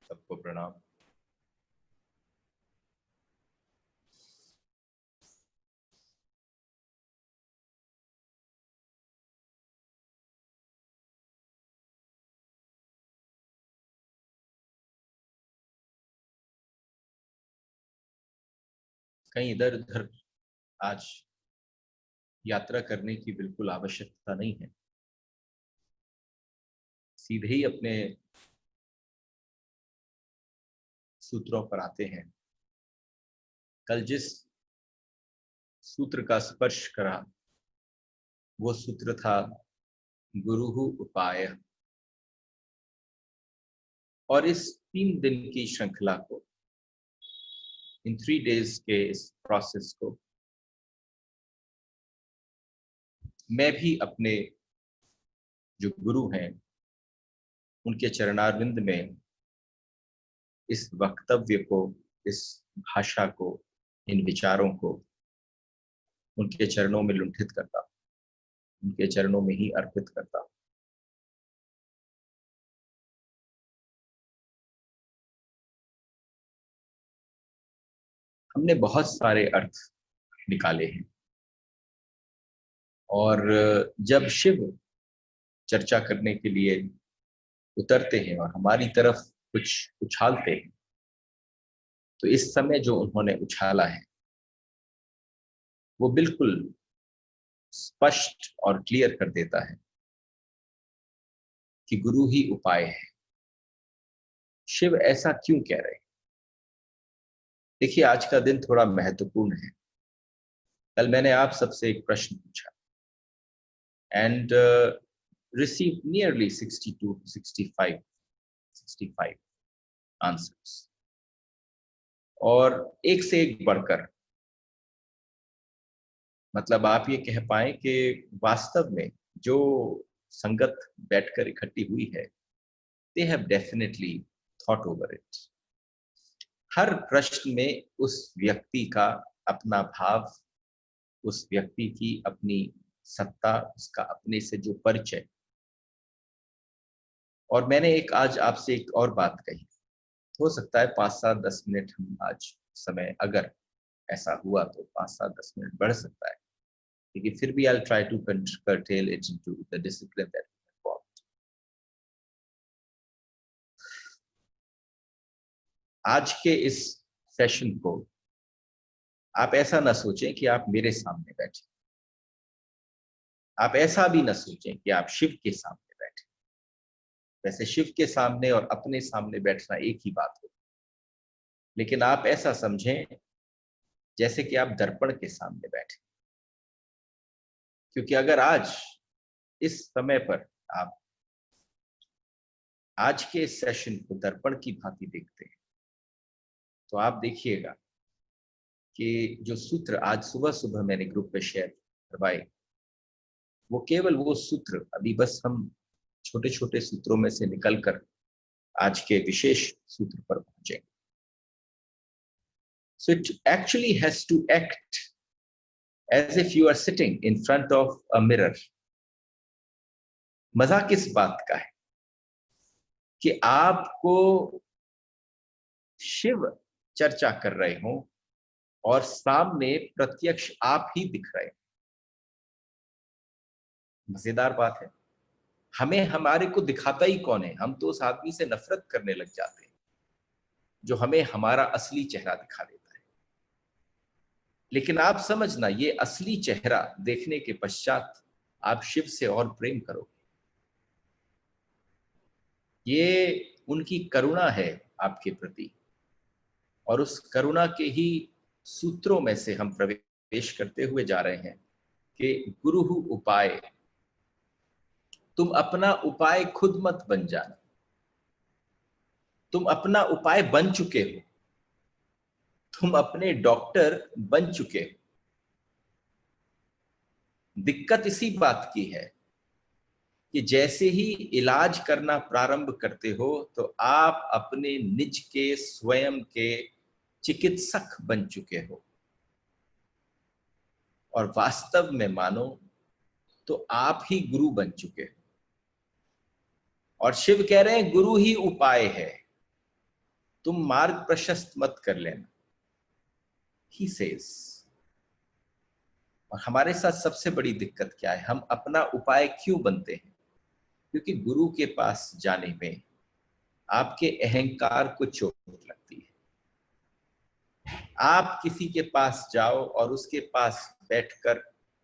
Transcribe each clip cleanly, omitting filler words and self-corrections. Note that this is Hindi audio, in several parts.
सबको प्रणाम। कहीं इधर उधर आज यात्रा करने की बिल्कुल आवश्यकता नहीं है। सीधे ही अपने सूत्रों पर आते हैं। कल जिस सूत्र का स्पर्श करा वो सूत्र था गुरुहु उपाय। और इस 3 दिन की श्रृंखला को, इन 3 डेज के इस प्रोसेस को मैं भी अपने जो गुरु हैं उनके चरणारविंद में इस वक्तव्य को, इस भाषा को, इन विचारों को उनके चरणों में लुंठित करता, उनके चरणों में ही अर्पित करता। हमने बहुत सारे अर्थ निकाले हैं और जब शिव चर्चा करने के लिए उतरते हैं और हमारी तरफ कुछ उछालते हैं तो इस समय जो उन्होंने उछाला है वो बिल्कुल स्पष्ट और क्लियर कर देता है कि गुरु ही उपाय है। शिव ऐसा क्यों कह रहे हैं? देखिए, आज का दिन थोड़ा महत्वपूर्ण है। कल मैंने आप सबसे एक प्रश्न पूछा and received nearly 62 to 65 answers, और एक से एक बढ़कर, मतलब आप ये कह पाए कि वास्तव में जो संगत बैठकर इकट्ठी हुई है, they have definitely thought over it। हर प्रश्न में उस व्यक्ति का अपना भाव, उस व्यक्ति की अपनी सत्ता, उसका अपने से जो परिचय। और मैंने आज आपसे एक और बात कही, हो सकता है 5-7-10 मिनट हम आज समय, अगर ऐसा हुआ तो 5-7-10 मिनट बढ़ सकता है, लेकिन फिर भी I'll try to curtail it into the discipline that we have got। आज के इस सेशन को आप ऐसा ना सोचें कि आप मेरे सामने बैठे, आप ऐसा भी ना सोचें कि आप शिव के सामने बैठे। वैसे शिव के सामने और अपने सामने बैठना एक ही बात हो, लेकिन आप ऐसा समझें जैसे कि आप दर्पण के सामने बैठे। क्योंकि अगर आज इस समय पर आप आज के इस सेशन को दर्पण की भांति देखते हैं तो आप देखिएगा कि जो सूत्र आज सुबह सुबह मैंने ग्रुप पे शेयर करवाए, वो केवल वो सूत्र, अभी बस हम छोटे छोटे सूत्रों में से निकलकर आज के विशेष सूत्र पर पहुंचेंगे। So it actually has to act as if you are sitting in front of a mirror। मजा किस बात का है कि आपको शिव चर्चा कर रहे हो और सामने प्रत्यक्ष आप ही दिख रहे हो। मजेदार बात है। हमें हमारे को दिखाता ही कौन है? हम तो उस आदमी से नफरत करने लग जाते हैं जो हमें हमारा असली चेहरा दिखा देता है। लेकिन आप समझना, ये असली चेहरा देखने के पश्चात आप शिव से और प्रेम करोगे। ये उनकी करुणा है आपके प्रति, और उस करुणा के ही सूत्रों में से हम प्रवेश करते हुए जा रहे हैं कि गुरुहु उपाय। तुम अपना उपाय खुद मत बन जाना, तुम अपना उपाय बन चुके हो, तुम अपने डॉक्टर बन चुके हो। दिक्कत इसी बात की है कि जैसे ही इलाज करना प्रारंभ करते हो तो आप अपने निज के, स्वयं के चिकित्सक बन चुके हो, और वास्तव में मानो तो आप ही गुरु बन चुके हो। और शिव कह रहे हैं गुरु ही उपाय है। तुम मार्ग प्रशस्त मत कर लेना, ही सेज। और हमारे साथ सबसे बड़ी दिक्कत क्या है, हम अपना उपाय क्यों बनते हैं? क्योंकि गुरु के पास जाने में आपके अहंकार को चोट लगती है। आप किसी के पास जाओ और उसके पास बैठकर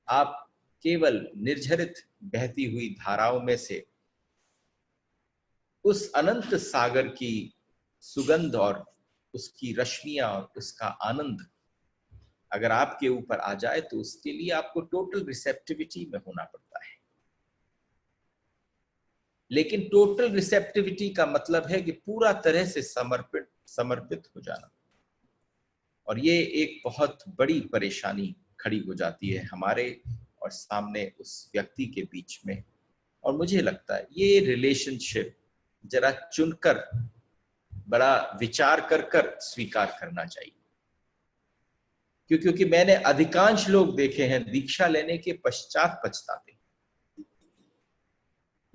आप केवल निर्झरित बहती हुई धाराओं में से उस अनंत सागर की सुगंध और उसकी रश्मियां और उसका आनंद अगर आपके ऊपर आ जाए तो उसके लिए आपको टोटल रिसेप्टिविटी में होना पड़ता है। लेकिन टोटल रिसेप्टिविटी का मतलब है कि पूरा तरह से समर्पित हो जाना। और ये एक बहुत बड़ी परेशानी खड़ी हो जाती है हमारे और सामने उस व्यक्ति के बीच में। और मुझे लगता है ये रिलेशनशिप जरा चुनकर, बड़ा विचार कर कर स्वीकार करना चाहिए। क्योंकि मैंने अधिकांश लोग देखे हैं दीक्षा लेने के पश्चात पछताते,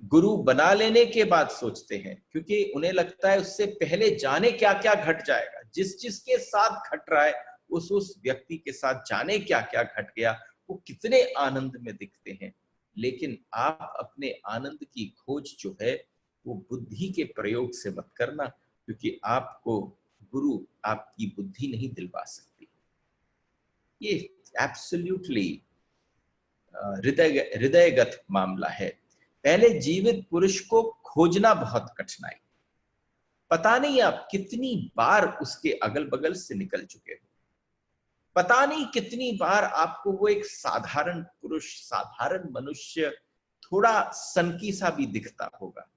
गुरु बना लेने के बाद सोचते हैं, क्योंकि उन्हें लगता है उससे पहले जाने क्या क्या घट जाएगा। जिसके साथ घट रहा है उस व्यक्ति के साथ जाने क्या क्या घट गया, वो कितने आनंद में दिखते हैं। लेकिन आप अपने आनंद की खोज जो है वो बुद्धि के प्रयोग से मत करना, क्योंकि आपको गुरु आपकी बुद्धि नहीं दिलवा सकती। ये एब्सोल्युटली हृदयगत मामला है। पहले जीवित पुरुष को खोजना बहुत कठिन है। पता नहीं आप कितनी बार उसके अगल बगल से निकल चुके हो, पता नहीं कितनी बार आपको वो एक साधारण पुरुष, साधारण मनुष्य, थोड़ा सनकी सा भी दिखता होगा।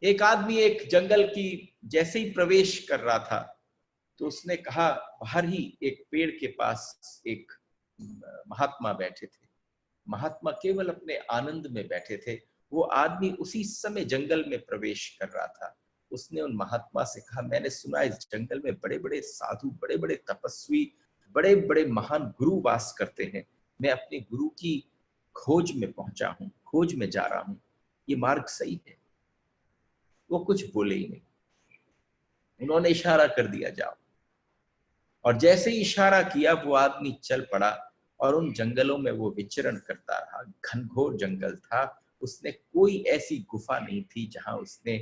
एक आदमी एक जंगल की जैसे ही प्रवेश कर रहा था तो उसने कहा, बाहर ही एक पेड़ के पास एक महात्मा बैठे थे। महात्मा केवल अपने आनंद में बैठे थे। वो आदमी उसी समय जंगल में प्रवेश कर रहा था। उसने उन महात्मा से कहा, मैंने सुना इस जंगल में बड़े बड़े साधु, बड़े बड़े तपस्वी, बड़े बड़े महान गुरु वास करते हैं। मैं अपने गुरु की खोज में पहुंचा हूं, खोज में जा रहा हूं, ये मार्ग सही है? वो कुछ बोले ही नहीं। उन्होंने इशारा कर दिया, जाओ। और जैसे ही इशारा किया वो आदमी चल पड़ा और उन जंगलों में वो विचरण करता रहा। घनघोर जंगल था, उसने कोई ऐसी गुफा नहीं थी जहां उसने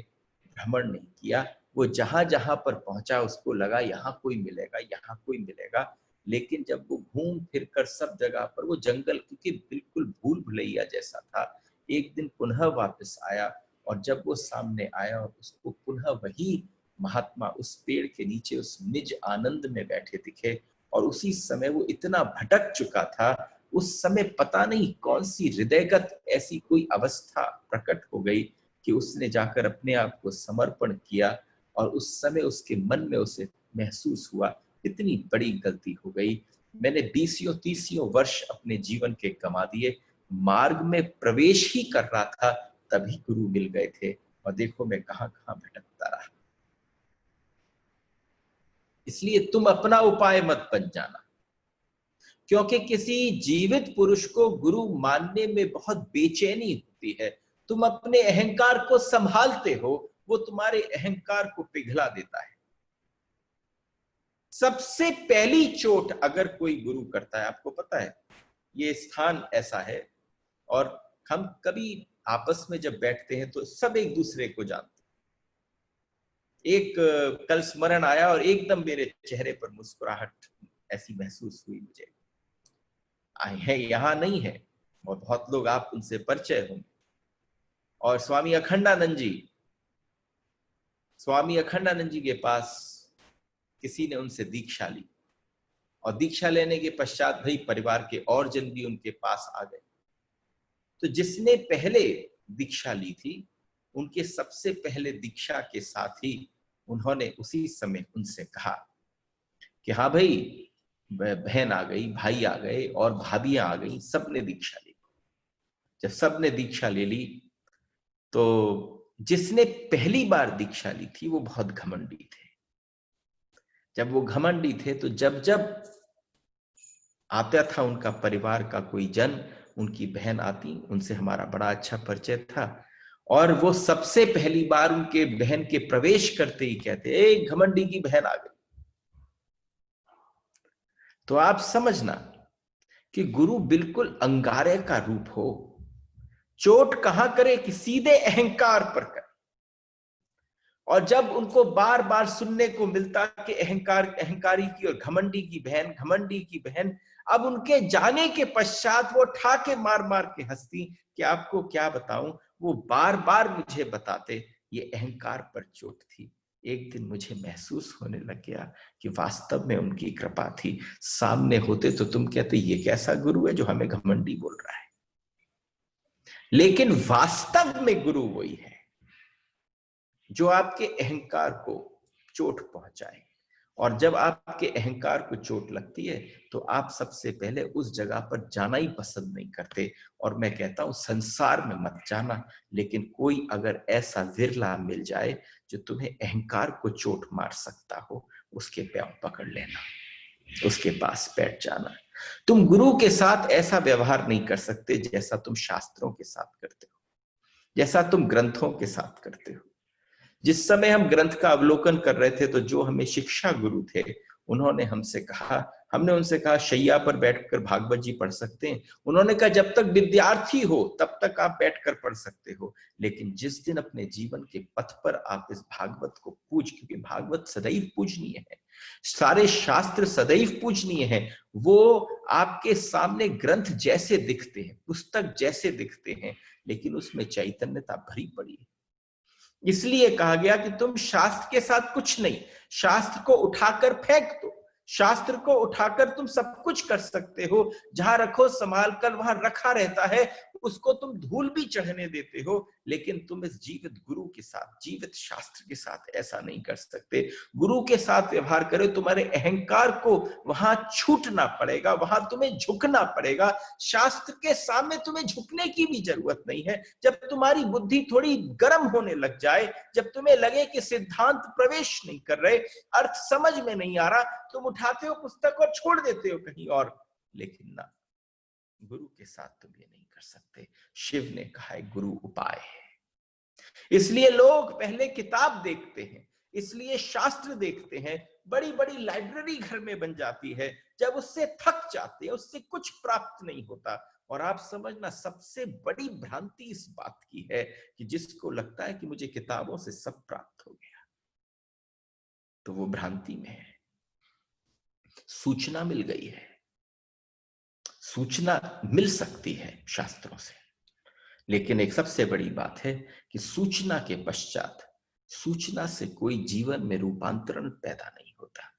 भ्रमण नहीं किया। वो जहां जहां पर पहुंचा उसको लगा यहाँ कोई मिलेगा, यहाँ कोई मिलेगा। लेकिन जब वो घूम फिर कर सब जगह पर, वो जंगल क्योंकि बिल्कुल भूल भुलैया जैसा था, एक दिन पुनः वापस आया। और जब वो सामने आया और उसको पुनः वही महात्मा उस पेड़ के नीचे उस निज आनंद में बैठे दिखे। और उसी समय वो इतना भटक चुका था, उस समय पता नहीं कौन सी हृदयगत ऐसी कोई अवस्था प्रकट हो गई कि उसने जाकर अपने आप को समर्पण किया। और उस समय उसके मन में उसे महसूस हुआ, इतनी बड़ी गलती हो गई, मैंने 20-30 वर्ष अपने जीवन के गंवा दिए। मार्ग में प्रवेश ही कर रहा था तभी गुरु मिल गए थे, और देखो मैं कहां कहां भटकता रहा। इसलिए तुम अपना उपाय मत बन जाना, क्योंकि किसी जीवित पुरुष को गुरु मानने में बहुत बेचैनी होती है। तुम अपने अहंकार को संभालते हो, वो तुम्हारे अहंकार को पिघला देता है। सबसे पहली चोट अगर कोई गुरु करता है, आपको पता है ये स्थान ऐसा है, और हम कभी आपस में जब बैठते हैं तो सब एक दूसरे को जानते हैं। एक कल स्मरण आया और एकदम मेरे चेहरे पर मुस्कुराहट ऐसी महसूस हुई मुझे। है यहाँ नहीं है और बहुत लोग आप उनसे परिचय होंगे। और स्वामी अखंडानंद जी के पास किसी ने उनसे दीक्षा ली, और दीक्षा लेने के पश्चात भाई परिवार के और जन भी उनके पास आ गए। तो जिसने पहले दीक्षा ली थी, उनके सबसे पहले दीक्षा के साथ ही उन्होंने उसी समय उनसे कहा कि हाँ भाई, बहन आ गई, भाई आ गए और भाभियां आ गई, सबने दीक्षा ली। जब सबने दीक्षा ले ली तो जिसने पहली बार दीक्षा ली थी वो बहुत घमंडी थे। जब वो घमंडी थे तो जब जब आता था उनका परिवार का कोई जन, उनकी बहन आती, उनसे हमारा बड़ा अच्छा परिचय था, और वो सबसे पहली बार उनके बहन के प्रवेश करते ही कहते, एक घमंडी की बहन आ गई। तो आप समझना कि गुरु बिल्कुल अंगारे का रूप हो, चोट कहां करे कि सीधे अहंकार पर करे। और जब उनको बार बार सुनने को मिलता कि अहंकारी की और घमंडी की बहन, घमंडी की बहन, अब उनके जाने के पश्चात वो ठाके मार मार के हंसती कि आपको क्या बताऊं, वो बार बार मुझे बताते ये अहंकार पर चोट थी। एक दिन मुझे महसूस होने लग गया कि वास्तव में उनकी कृपा थी। सामने होते तो तुम कहते ये कैसा गुरु है जो हमें घमंडी बोल रहा है, लेकिन वास्तव में गुरु वही है जो आपके अहंकार को चोट पहुंचाए। और जब आपके अहंकार को चोट लगती है तो आप सबसे पहले उस जगह पर जाना ही पसंद नहीं करते। और मैं कहता हूं संसार में मत जाना, लेकिन कोई अगर ऐसा विरला मिल जाए जो तुम्हें अहंकार को चोट मार सकता हो, उसके पैर पकड़ लेना, उसके पास बैठ जाना। तुम गुरु के साथ ऐसा व्यवहार नहीं कर सकते जैसा तुम शास्त्रों के साथ करते हो, जैसा तुम ग्रंथों के साथ करते हो। जिस समय हम ग्रंथ का अवलोकन कर रहे थे तो जो हमें शिक्षा गुरु थे उन्होंने हमसे कहा, हमने उनसे कहा शैया पर बैठकर भागवत जी पढ़ सकते हैं। उन्होंने कहा जब तक विद्यार्थी हो तब तक आप बैठकर पढ़ सकते हो, लेकिन जिस दिन अपने जीवन के पथ पर आप इस भागवत को क्योंकि भागवत सदैव पूजनीय है, सारे शास्त्र सदैव पूजनीय है, वो आपके सामने ग्रंथ जैसे दिखते हैं, पुस्तक जैसे दिखते हैं, लेकिन उसमें चैतन्यता भरी पड़ी है। इसलिए कहा गया कि तुम शास्त्र के साथ कुछ नहीं, शास्त्र को उठाकर फेंक दो। शास्त्र को उठाकर तुम सब कुछ कर सकते हो, जहां रखो संभाल कर वहां रखा रहता है, उसको तुम धूल भी चढ़ने देते हो, लेकिन तुम इस जीवित गुरु के साथ, जीवित शास्त्र के साथ ऐसा नहीं कर सकते। गुरु के साथ व्यवहार करो, तुम्हारे अहंकार को वहां छूटना पड़ेगा, वहां तुम्हें झुकना पड़ेगा। शास्त्र के सामने तुम्हें झुकने की भी जरूरत नहीं है। जब तुम्हारी बुद्धि थोड़ी गर्म होने लग जाए, जब तुम्हें लगे कि सिद्धांत प्रवेश नहीं कर रहे, अर्थ समझ में नहीं आ रहा, तुम उठाते हो पुस्तक और छोड़ देते हो कहीं और। लेकिन ना, गुरु के साथ तुम ये नहीं कर सकते। शिव ने कहा है गुरु उपाय है। इसलिए लोग पहले किताब देखते हैं, इसलिए शास्त्र देखते हैं, बड़ी बड़ी लाइब्रेरी घर में बन जाती है, जब उससे थक जाते हैं, उससे कुछ प्राप्त नहीं होता। और आप समझना सबसे बड़ी भ्रांति इस बात की है कि जिसको लगता है कि मुझे किताबों से सब प्राप्त हो गया, तो वो भ्रांति में है। सूचना मिल गई है, सूचना मिल सकती है शास्त्रों से, लेकिन एक सबसे बड़ी बात है कि सूचना के पश्चात, सूचना से कोई जीवन में रूपांतरण पैदा नहीं होता,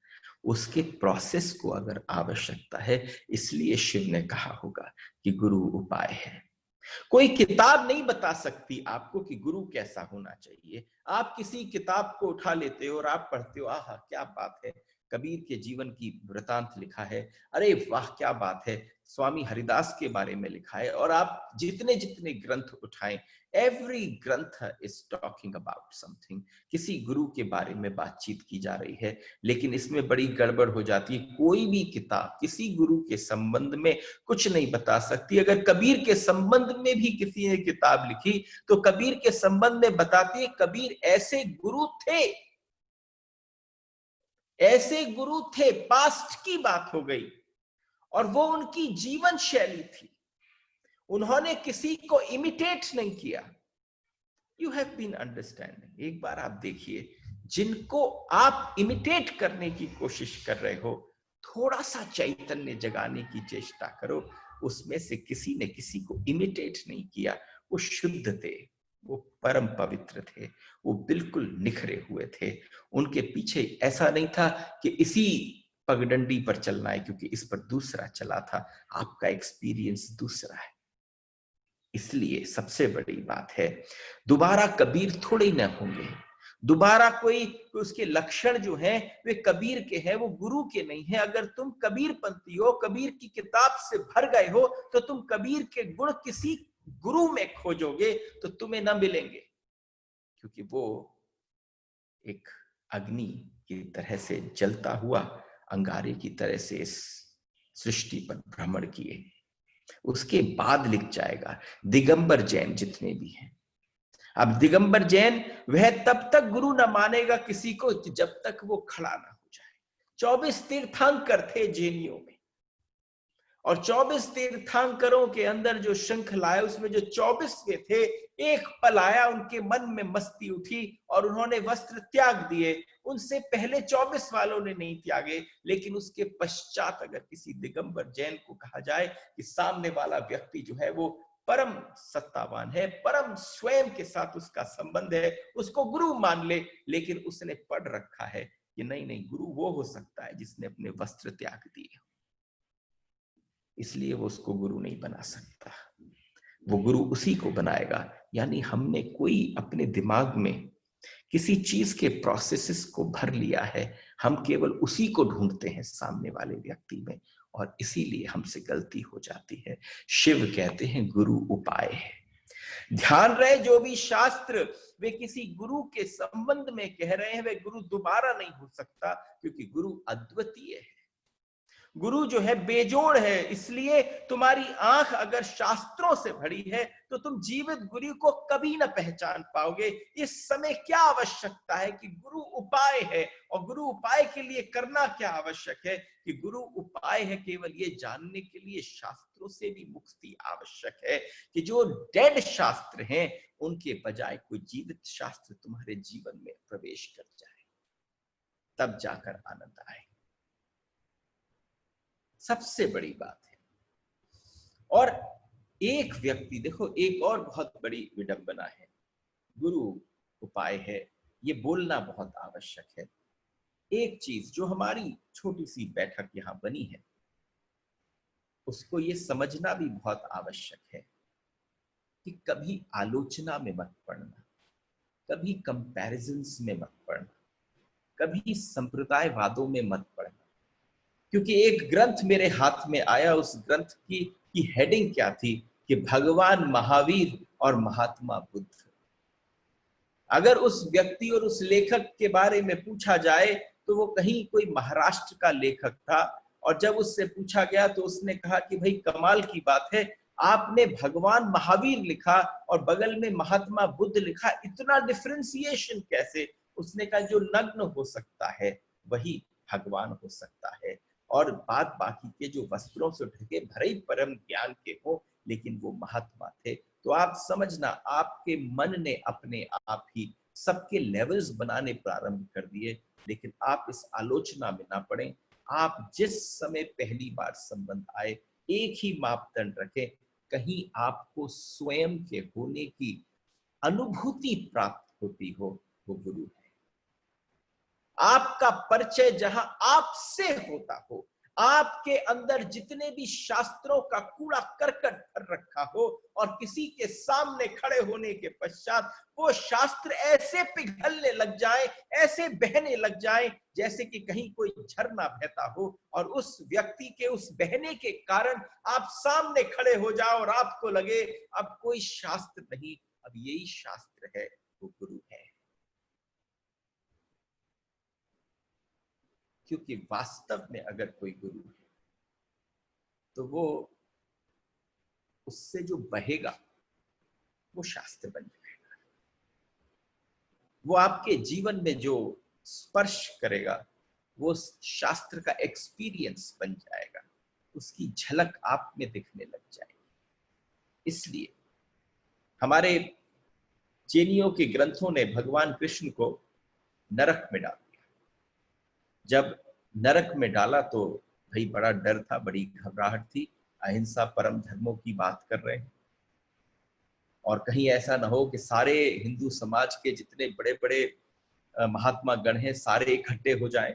उसके प्रोसेस को अगर आवश्यकता है। इसलिए शिव ने कहा होगा कि गुरु उपाय है। कोई किताब नहीं बता सकती आपको कि गुरु कैसा होना चाहिए। आप किसी किताब को उठा लेते हो और आप पढ़ते हो, आहा क्या बात है, कबीर के जीवन की वृतांत लिखा है, अरे वाह क्या बात है, स्वामी हरिदास के बारे में लिखा है, और आप जितने जितने ग्रंथ उठाएं, एवरी ग्रंथ इज टॉकिंग अबाउट समथिंग, किसी गुरु के बारे में बातचीत की जा रही है। लेकिन इसमें बड़ी गड़बड़ हो जाती है, कोई भी किताब किसी गुरु के संबंध में कुछ नहीं बता सकती। अगर कबीर के संबंध में भी किसी ने किताब लिखी तो कबीर के संबंध में बताती है कबीर ऐसे गुरु थे, ऐसे गुरु थे, पास्ट की बात हो गई, और वो उनकी जीवन शैली थी, उन्होंने किसी को इमिटेट नहीं किया। You have been understanding. एक बार आप देखिए, जिनको आप इमिटेट करने की कोशिश कर रहे हो, थोड़ा सा चैतन्य जगाने की चेष्टा करो, उसमें से किसी ने किसी को इमिटेट नहीं किया, वो शुद्ध थे, वो परम पवित्र थे, वो बिल्कुल निखरे हुए थे। उनके पीछे ऐसा नहीं था कि इसी पगडंडी पर चलना है क्योंकि इस पर दूसरा चला था, आपका एक्सपीरियंस दूसरा है। इसलिए सबसे बड़ी बात है, दोबारा कबीर थोड़े न होंगे, दोबारा कोई उसके लक्षण जो हैं वे कबीर के हैं, वो गुरु के नहीं है। अगर तुम कबीर पंथी हो, कबीर की किताब से भर गए हो, तो तुम कबीर के गुण किसी गुरु में खोजोगे तो तुम्हें न मिलेंगे, क्योंकि वो एक अग्नि की तरह से जलता हुआ, अंगारे की तरह से इस सृष्टि पर भ्रमण किए। उसके बाद लिख जाएगा दिगंबर जैन जितने भी हैं, अब दिगंबर जैन वह तब तक गुरु न मानेगा किसी को जब तक वो खड़ा ना हो जाए। 24 तीर्थंकर थे जैनियों में, और 24 तीर्थंकरों के अंदर जो श्रृंखला है उसमें जो 24वें थे, एक पल आया उनके मन में मस्ती उठी और उन्होंने वस्त्र त्याग दिए। उनसे पहले 24 वालों ने नहीं त्यागे, लेकिन उसके पश्चात अगर किसी दिगंबर जैन को कहा जाए कि सामने वाला व्यक्ति जो है वो परम सत्तावान है, परम स्वयं के साथ उसका संबंध है, उसको गुरु मान ले, लेकिन उसने पढ़ रखा है कि नहीं नहीं, गुरु वो हो सकता है जिसने अपने वस्त्र त्याग दिए, इसलिए वो उसको गुरु नहीं बना सकता। वो गुरु उसी को बनाएगा। यानी हमने कोई अपने दिमाग में किसी चीज के प्रोसेसेस को भर लिया है, हम केवल उसी को ढूंढते हैं सामने वाले व्यक्ति में, और इसीलिए हमसे गलती हो जाती है। शिव कहते हैं गुरु उपाय है। ध्यान रहे, जो भी शास्त्र वे किसी गुरु के संबंध में कह रहे हैं, वे गुरु दोबारा नहीं हो सकता, क्योंकि गुरु अद्वितीय है। गुरु जो है बेजोड़ है। इसलिए तुम्हारी आंख अगर शास्त्रों से भरी है तो तुम जीवित गुरु को कभी ना पहचान पाओगे। इस समय क्या आवश्यकता है कि गुरु उपाय है, और गुरु उपाय के लिए करना क्या आवश्यक है कि गुरु उपाय है केवल ये जानने के लिए शास्त्रों से भी मुक्ति आवश्यक है कि जो डेड शास्त्र हैं उनके बजाय कोई जीवित शास्त्र तुम्हारे जीवन में प्रवेश कर जाए, तब जाकर आनंद आए। सबसे बड़ी बात है। और एक व्यक्ति, देखो एक और बहुत बड़ी विडंबना है, गुरु उपाय है ये बोलना बहुत आवश्यक है। एक चीज जो हमारी छोटी सी बैठक यहां बनी है उसको ये समझना भी बहुत आवश्यक है कि कभी आलोचना में मत पड़ना, कभी कंपैरिजन्स में मत पड़ना, कभी संप्रदायवादों में मत पड़ना। क्योंकि एक ग्रंथ मेरे हाथ में आया, उस ग्रंथ की हेडिंग क्या थी कि भगवान महावीर और महात्मा बुद्ध। अगर उस व्यक्ति और उस लेखक के बारे में पूछा जाए तो वो कहीं कोई महाराष्ट्र का लेखक था, और जब उससे पूछा गया तो उसने कहा कि भाई कमाल की बात है, आपने भगवान महावीर लिखा और बगल में महात्मा बुद्ध लिखा, इतना डिफरेंशिएशन कैसे? उसने कहा जो नग्न हो सकता है वही भगवान हो सकता है, और बात बाकी के जो वस्त्रों से ढके भरे परम ज्ञान के हो, लेकिन वो महात्मा थे। तो आप समझना, आपके मन ने अपने आप ही सबके लेवल्स बनाने प्रारंभ कर दिए, लेकिन आप इस आलोचना में ना पड़े। आप जिस समय पहली बार संबंध आए एक ही मापदंड रखें, कहीं आपको स्वयं के होने की अनुभूति प्राप्त होती हो, वो गुरु है। आपका परिचय जहां आपसे होता हो, आपके अंदर जितने भी शास्त्रों का कूड़ा करकट भर रखा हो, और किसी के सामने खड़े होने के पश्चात वो शास्त्र ऐसे पिघलने लग जाए, ऐसे बहने लग जाए जैसे कि कहीं कोई झरना बहता हो, और उस व्यक्ति के उस बहने के कारण आप सामने खड़े हो जाओ और आपको लगे अब कोई शास्त्र नहीं, अब यही शास्त्र है, वो गुरु है। क्योंकि वास्तव में अगर कोई गुरु है तो वो उससे जो बहेगा वो शास्त्र बन जाएगा। वो आपके जीवन में जो स्पर्श करेगा वो शास्त्र का एक्सपीरियंस बन जाएगा, उसकी झलक आप में दिखने लग जाएगी। इसलिए हमारे जैनियों के ग्रंथों ने भगवान कृष्ण को नरक में डाल दिया। जब नरक में डाला तो भाई बड़ा डर था, बड़ी घबराहट थी। अहिंसा परम धर्मों की बात कर रहे हैं, और कहीं ऐसा ना हो कि सारे हिंदू समाज के जितने बड़े बड़े महात्मा गण हैं सारे इकट्ठे हो जाएं।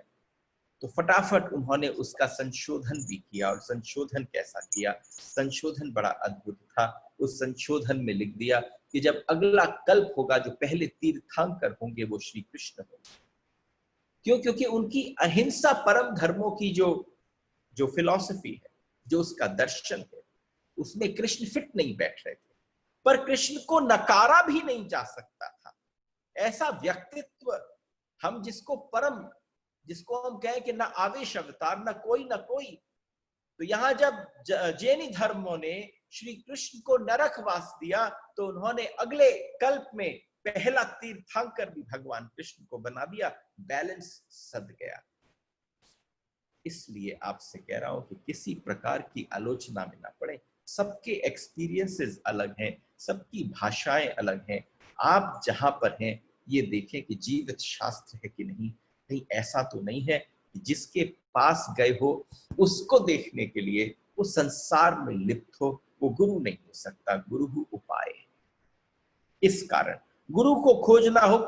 तो फटाफट उन्होंने उसका संशोधन भी किया, और संशोधन कैसा किया? संशोधन बड़ा अद्भुत था। उस संशोधन में लिख दिया कि जब अगला कल्प होगा जो पहले तीर्थंकर होंगे वो श्री कृष्ण होंगे। क्यों? क्योंकि उनकी अहिंसा परम धर्मों की जो फिलॉसफी है, जो उसका दर्शन है, उसमें कृष्ण फिट नहीं बैठ रहे थे। पर कृष्ण को नकारा भी नहीं जा सकता था। ऐसा व्यक्तित्व हम जिसको हम कहें कि ना आवेश अवतार, ना कोई। तो यहां जब जैनी धर्मों ने श्री कृष्ण को नरकवास दिया तो उन्होंने अगले कल्प में पहला तीर्थंकर भी भगवान कृष्ण को बना दिया, बैलेंस सद गया। इसलिए आपसे कह रहा हूं कि किसी प्रकार की आलोचना में ना पड़े। सबके एक्सपीरियंसेस अलग हैं, सबकी भाषाएं अलग हैं। आप जहां पर हैं ये देखें कि जीवित शास्त्र है कि नहीं। कहीं ऐसा तो नहीं है कि जिसके पास गए हो उसको देखने के लिए वो संसार में लिप्त हो, वो गुरु नहीं हो सकता। गुरु उपाय। इस कारण गुरु को खोजना हो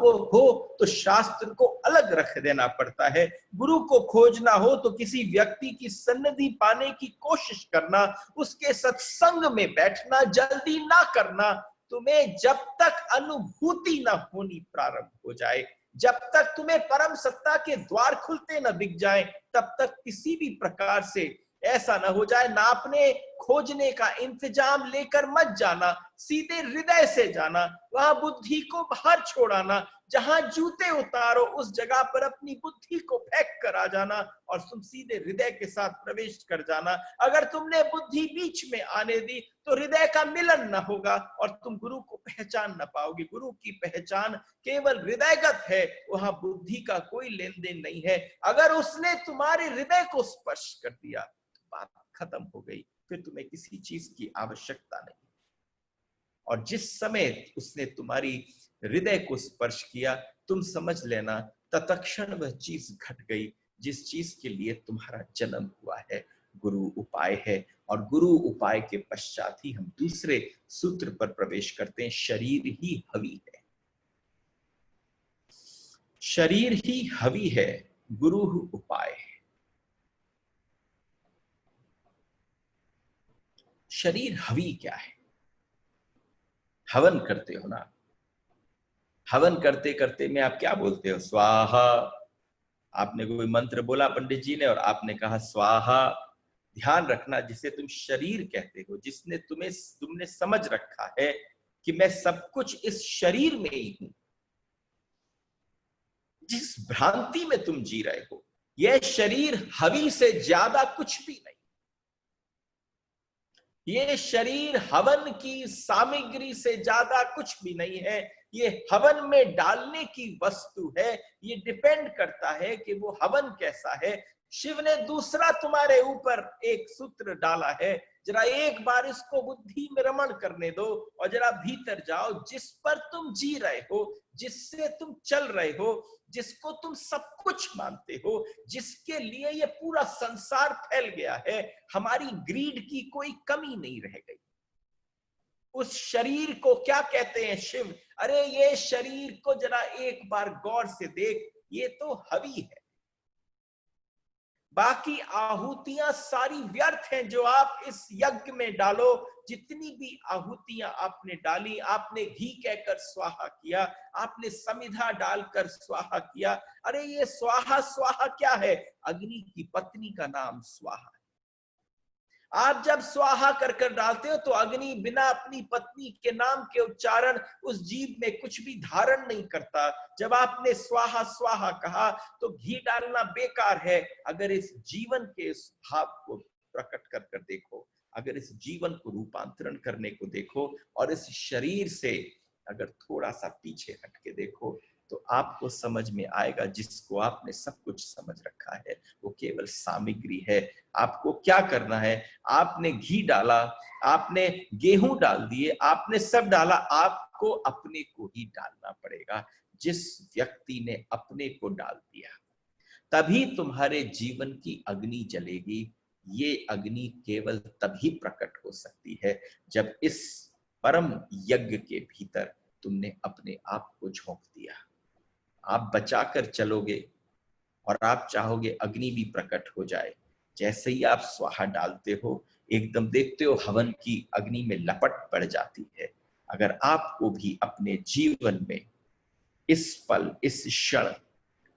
तो शास्त्र को अलग रख देना पड़ता है। गुरु को खोजना हो तो किसी व्यक्ति की सन्निधि पाने की कोशिश करना, उसके सत्संग में बैठना, जल्दी ना करना। तुम्हें जब तक अनुभूति ना होनी प्रारंभ हो जाए, जब तक तुम्हें परम सत्ता के द्वार खुलते न दिख जाए, तब तक किसी भी प्रकार से ऐसा ना हो जाए। नापने खोजने का इंतजाम लेकर मत जाना, सीधे हृदय से जाना। वहां बुद्धि को बाहर छोड़ाना, जहां जूते उतारो उस जगह पर अपनी बुद्धि को फेंक कर आ जाना और तुम सीधे हृदय के साथ प्रवेश कर जाना। अगर तुमने बुद्धि बीच में आने दी तो हृदय का मिलन न होगा और तुम गुरु को पहचान न पाओगे। गुरु की पहचान केवल हृदयगत है, वहां बुद्धि का कोई लेन देन नहीं है। अगर उसने तुम्हारे हृदय को स्पर्श कर दिया, बात खत्म हो गई, फिर तुम्हें किसी चीज की आवश्यकता नहीं। और जिस समय उसने तुम्हारी हृदय को स्पर्श किया, तुम समझ लेना तत्क्षण वह चीज घट गई जिस चीज के लिए तुम्हारा जन्म हुआ है। गुरु उपाय है और गुरु उपाय के पश्चात ही हम दूसरे सूत्र पर प्रवेश करते हैं। शरीर ही हवि है, शरीर ही हवि है, गुरु उपाय है। शरीर हवि क्या है? हवन करते हो ना, हवन करते करते में आप क्या बोलते हो? स्वाहा। आपने कोई मंत्र बोला पंडित जी ने और आपने कहा स्वाहा। ध्यान रखना, जिसे तुम शरीर कहते हो, जिसने तुमने समझ रखा है कि मैं सब कुछ इस शरीर में ही हूं, जिस भ्रांति में तुम जी रहे हो, यह शरीर हवि से ज्यादा कुछ भी नहीं। ये शरीर हवन की सामग्री से ज्यादा कुछ भी नहीं है। ये हवन में डालने की वस्तु है। ये डिपेंड करता है कि वो हवन कैसा है। शिव ने दूसरा तुम्हारे ऊपर एक सूत्र डाला है, जरा एक बार इसको बुद्धि में रमण करने दो और जरा भीतर जाओ। जिस पर तुम जी रहे हो, जिससे तुम चल रहे हो, जिसको तुम सब कुछ मानते हो, जिसके लिए ये पूरा संसार फैल गया है, हमारी ग्रीड की कोई कमी नहीं रह गई। उस शरीर को क्या कहते हैं? शिव। अरे ये शरीर को जरा एक बार गौर से देख, ये तो हवि है। बाकी आहुतियां सारी व्यर्थ हैं जो आप इस यज्ञ में डालो। जितनी भी आहुतियां आपने डाली, आपने घी कहकर स्वाहा किया, आपने समिधा डालकर स्वाहा किया। अरे ये स्वाहा स्वाहा क्या है? अग्नि की पत्नी का नाम स्वाहा। आप जब स्वाहा कर कर डालते हो तो अग्नि बिना अपनी पत्नी के नाम के उच्चारण उस जीव में कुछ भी धारण नहीं करता। जब आपने स्वाहा स्वाहा कहा तो घी डालना बेकार है। अगर इस जीवन के इस भाव को प्रकट कर कर देखो, अगर इस जीवन को रूपांतरण करने को देखो और इस शरीर से अगर थोड़ा सा पीछे हट के देखो, तो आपको समझ में आएगा जिसको आपने सब कुछ समझ रखा है वो केवल सामग्री है। आपको क्या करना है? आपने घी डाला, आपने गेहूं डाल दिए, आपने सब डाला, आपको अपने को ही डालना पड़ेगा। जिस व्यक्ति ने अपने को डाल दिया, तभी तुम्हारे जीवन की अग्नि जलेगी। ये अग्नि केवल तभी प्रकट हो सकती है जब इस परम यज्ञ के भीतर तुमने अपने आप को झोंक दिया। आप बचाकर चलोगे और आप चाहोगे अग्नि भी प्रकट हो जाए। जैसे ही आप स्वाहा डालते हो, एकदम देखते हो हवन की अग्नि में लपट पड़ जाती है। अगर आपको भी अपने जीवन में इस पल, इस क्षण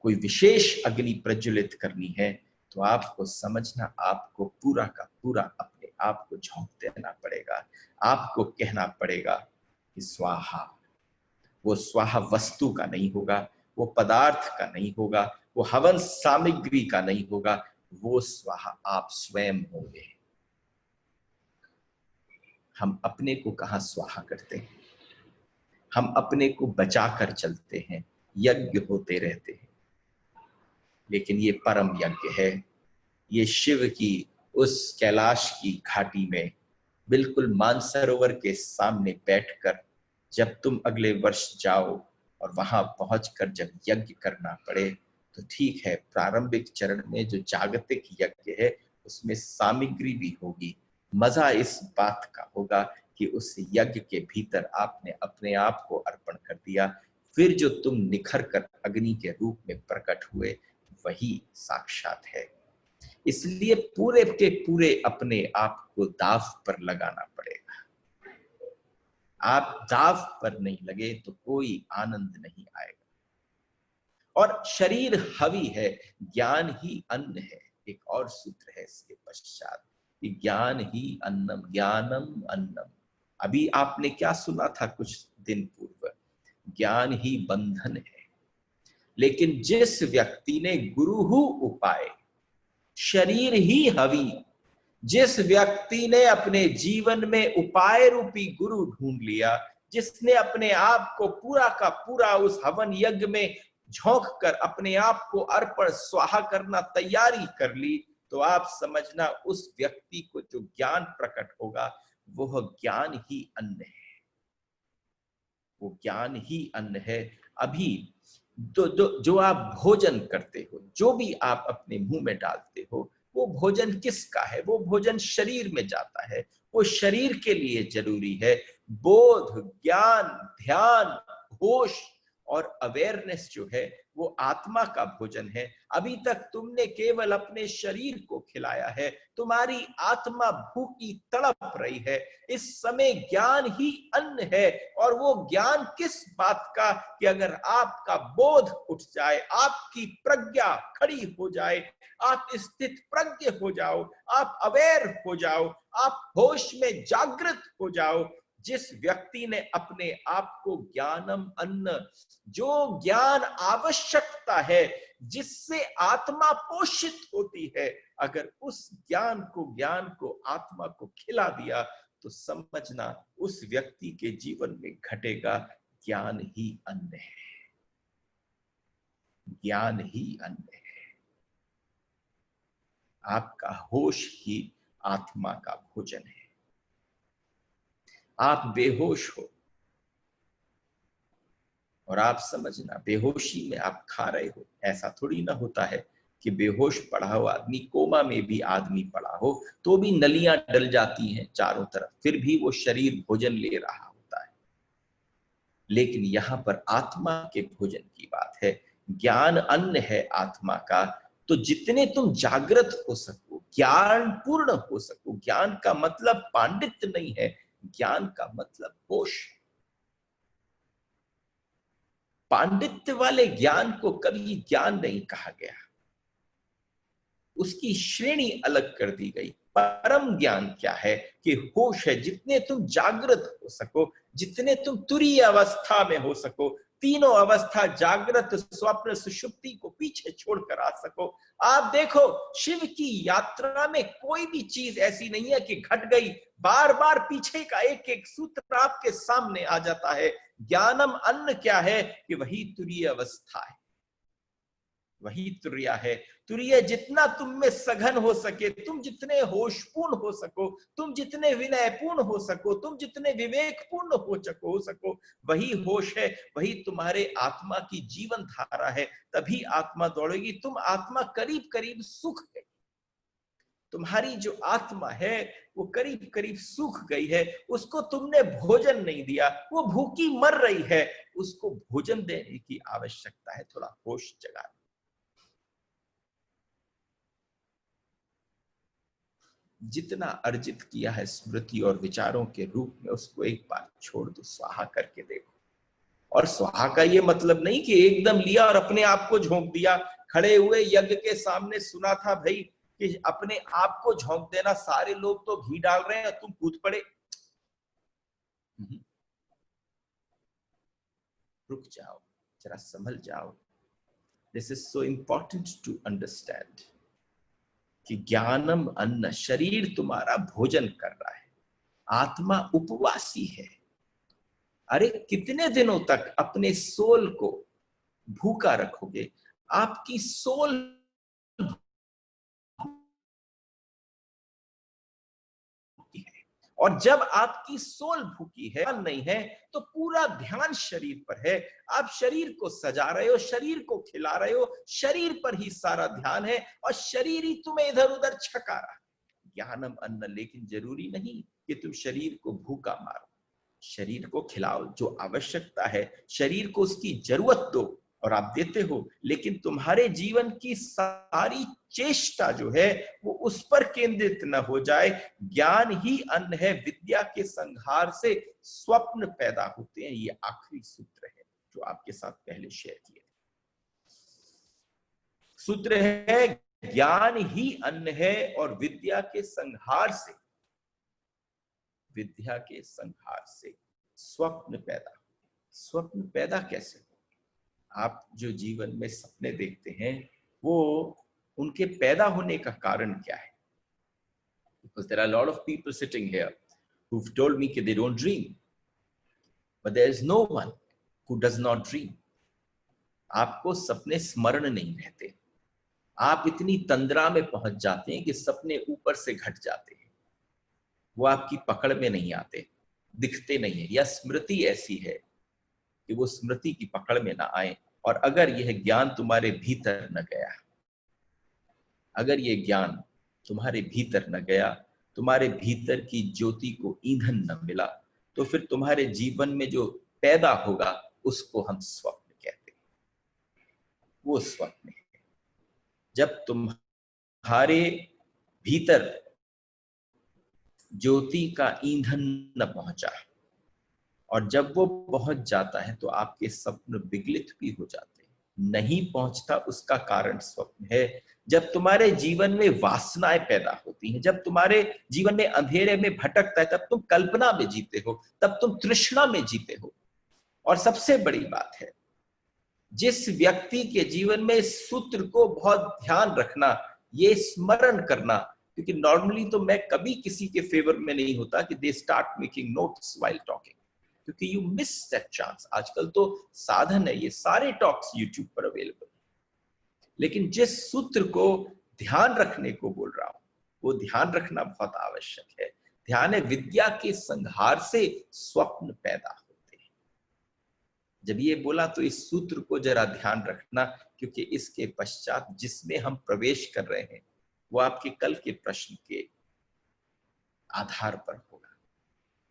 कोई विशेष अग्नि प्रज्वलित करनी है, तो आपको समझना, आपको पूरा का पूरा अपने आप को झोंक देना पड़ेगा। आपको कहना पड़ेगा कि स्वाहा। वो स्वाहा वस्तु का नहीं होगा, वो पदार्थ का नहीं होगा, वो हवन सामग्री का नहीं होगा, वो स्वाहा आप स्वयं होंगे। हम अपने को कहां स्वाहा करते हैं? हम अपने को बचा कर चलते हैं, यज्ञ होते रहते हैं, लेकिन ये परम यज्ञ है। ये शिव की उस कैलाश की घाटी में बिल्कुल मानसरोवर के सामने बैठकर जब तुम अगले वर्ष जाओ और वहां पहुंचकर जब यज्ञ करना पड़े, तो ठीक है, प्रारंभिक चरण में जो जागतिक यज्ञ है उसमें सामग्री भी होगी। मजा इस बात का होगा कि उस यज्ञ के भीतर आपने अपने आप को अर्पण कर दिया, फिर जो तुम निखर कर अग्नि के रूप में प्रकट हुए वही साक्षात है। इसलिए पूरे के पूरे अपने आप को दाव पर लगाना पड़ेगा। आप दाव पर नहीं लगे तो कोई आनंद नहीं आएगा। और शरीर हवि है, ज्ञान ही अन्न है। एक और सूत्र है इसके पश्चात कि ज्ञान ही अन्नम, ज्ञानम अन्नम। अभी आपने क्या सुना था कुछ दिन पूर्व? ज्ञान ही बंधन है। लेकिन जिस व्यक्ति ने गुरुहु उपाय, शरीर ही हवि, जिस व्यक्ति ने अपने जीवन में उपाय रूपी गुरु ढूंढ लिया, जिसने अपने आप को पूरा का पूरा उस हवन यज्ञ में झोंक कर अपने आप को अर्पण स्वाहा करना तैयारी कर ली, तो आप समझना उस व्यक्ति को जो ज्ञान प्रकट होगा वह ज्ञान ही अन्न है। वो ज्ञान ही अन्न है। अभी जो आप भोजन करते हो, जो भी आप अपने मुंह में डालते हो, वो भोजन किसका है? वो भोजन शरीर में जाता है, वो शरीर के लिए जरूरी है। बोध, ज्ञान, ध्यान, होश और अवेयरनेस जो है वो आत्मा का भोजन है। अभी तक तुमने केवल अपने शरीर को खिलाया है, तुम्हारी आत्मा भूखी तड़प रही है। इस समय ज्ञान ही अन्न है। और वो ज्ञान किस बात का? कि अगर आपका बोध उठ जाए, आपकी प्रज्ञा खड़ी हो जाए, आप स्थित प्रज्ञ हो जाओ, आप अवेयर हो जाओ, आप होश में जागृत हो जाओ। जिस व्यक्ति ने अपने आप को ज्ञानम अन्न, जो ज्ञान आवश्यकता है, जिससे आत्मा पोषित होती है, अगर उस ज्ञान को आत्मा को खिला दिया, तो समझना उस व्यक्ति के जीवन में घटेगा ज्ञान ही अन्न है। ज्ञान ही अन्न है। आपका होश ही आत्मा का भोजन है। आप बेहोश हो और आप समझना बेहोशी में आप खा रहे हो। ऐसा थोड़ी ना होता है कि बेहोश पड़ा हो आदमी, कोमा में भी आदमी पड़ा हो तो भी नलियां डल जाती हैं चारों तरफ, फिर भी वो शरीर भोजन ले रहा होता है। लेकिन यहाँ पर आत्मा के भोजन की बात है। ज्ञान अन्न है आत्मा का। तो जितने तुम जागृत हो सको, ज्ञान पूर्ण हो सको। ज्ञान का मतलब पांडित्य नहीं है, ज्ञान का मतलब होश। पांडित्य वाले ज्ञान को कभी ज्ञान नहीं कहा गया, उसकी श्रेणी अलग कर दी गई। परम ज्ञान क्या है? कि होश है। जितने तुम जागृत हो सको, जितने तुम तुरीय अवस्था में हो सको, तीनों अवस्था जागृत, स्वप्न, सुषुप्ति को पीछे छोड़कर आ सको। आप देखो शिव की यात्रा में कोई भी चीज ऐसी नहीं है कि घट गई। बार बार पीछे का एक एक सूत्र आपके सामने आ जाता है। ज्ञानम अन्न क्या है? कि वही तुरीय अवस्था है, वही तुर्या है। तुर्य जितना तुम में सघन हो सके, तुम जितने होशपूर्ण हो सको, तुम जितने विनयपूर्ण हो सको, तुम जितने विवेकपूर्ण हो सको, वही होश है, वही तुम्हारे आत्मा की जीवन धारा है। तभी आत्मा दौड़ेगी। तुम आत्मा करीब करीब सूख गई। तुम्हारी जो आत्मा है वो करीब करीब सूख गई है। उसको तुमने भोजन नहीं दिया, वो भूखी मर रही है। उसको भोजन देने की आवश्यकता है। थोड़ा होश जगा। जितना अर्जित किया है स्मृति और विचारों के रूप में, उसको एक बार छोड़ दो, स्वाहा करके देखो। और स्वाहा का ये मतलब नहीं कि एकदम लिया और अपने आप को झोंक दिया। खड़े हुए यज्ञ के सामने सुना था भाई कि अपने आप को झोंक देना, सारे लोग तो घी डाल रहे हैं, तुम कूद पड़े। रुक जाओ, जरा संभल जाओ। This is so important to understand कि ज्ञानम अन्न, शरीर तुम्हारा भोजन कर रहा है, आत्मा उपवासी है। अरे कितने दिनों तक अपने सोल को भूखा रखोगे? आपकी सोल भूखी है, और जब आपकी सोल भूखी है, नहीं है, तो पूरा ध्यान शरीर पर है। आप शरीर को सजा रहे हो, शरीर को खिला रहे हो, शरीर पर ही सारा ध्यान है, और शरीर ही तुम्हें इधर उधर छका रहा है। ज्ञानम अन्न, लेकिन जरूरी नहीं कि तुम शरीर को भूखा मारो। शरीर को खिलाओ, जो आवश्यकता है शरीर को उसकी जरूरत दो, और आप देते हो, लेकिन तुम्हारे जीवन की सारी चेष्टा जो है वो उस पर केंद्रित न हो जाए। ज्ञान ही अन्न है, विद्या के संहार से स्वप्न पैदा होते हैं। ये आखिरी सूत्र है जो आपके साथ पहले शेयर किए। सूत्र है, ज्ञान ही अन्न है और विद्या के संहार से, विद्या के संहार से स्वप्न पैदा। स्वप्न पैदा कैसे? आप जो जीवन में सपने देखते हैं, वो उनके पैदा होने का कारण क्या है? Because there are a lot of people sitting here who've told me that they don't dream, but there is no one who does not dream. आपको सपने स्मरण नहीं रहते, आप इतनी तंद्रा में पहुंच जाते हैं कि सपने ऊपर से घट जाते हैं, वो आपकी पकड़ में नहीं आते, दिखते नहीं है, या स्मृति ऐसी है कि वो स्मृति की पकड़ में ना आए। और अगर यह ज्ञान तुम्हारे भीतर न गया, अगर यह ज्ञान तुम्हारे भीतर न गया, तुम्हारे भीतर की ज्योति को ईंधन न मिला, तो फिर तुम्हारे जीवन में जो पैदा होगा उसको हम स्वप्न कहते हैं। वो स्वप्न है जब तुम्हारे भीतर ज्योति का ईंधन न पहुंचा, और जब वो पहुंच जाता है तो आपके स्वप्न विगलित भी हो जाते हैं। नहीं पहुंचता उसका कारण स्वप्न है। जब तुम्हारे जीवन में वासनाएं पैदा होती हैं, जब तुम्हारे जीवन में अंधेरे में भटकता है, तब तुम कल्पना में जीते हो, तब तुम तृष्णा में जीते हो। और सबसे बड़ी बात है, जिस व्यक्ति के जीवन में इस सूत्र को बहुत ध्यान रखना, ये स्मरण करना, क्योंकि नॉर्मली तो मैं कभी किसी के फेवर में नहीं होता कि they start making notes while talking, क्योंकि यू मिस दैट चांस। आजकल तो साधन है, ये सारे टॉक्स यूट्यूब पर अवेलेबल। लेकिन जिस सूत्र को ध्यान रखने को बोल रहा हूं, वो ध्यान रखना बहुत आवश्यक है। ध्यान है, विद्या के संहार से स्वप्न पैदा होते हैं। जब ये बोला तो इस सूत्र को जरा ध्यान रखना, क्योंकि इसके पश्चात जिसमें हम प्रवेश कर रहे हैं वो आपके कल के प्रश्न के आधार पर होगा।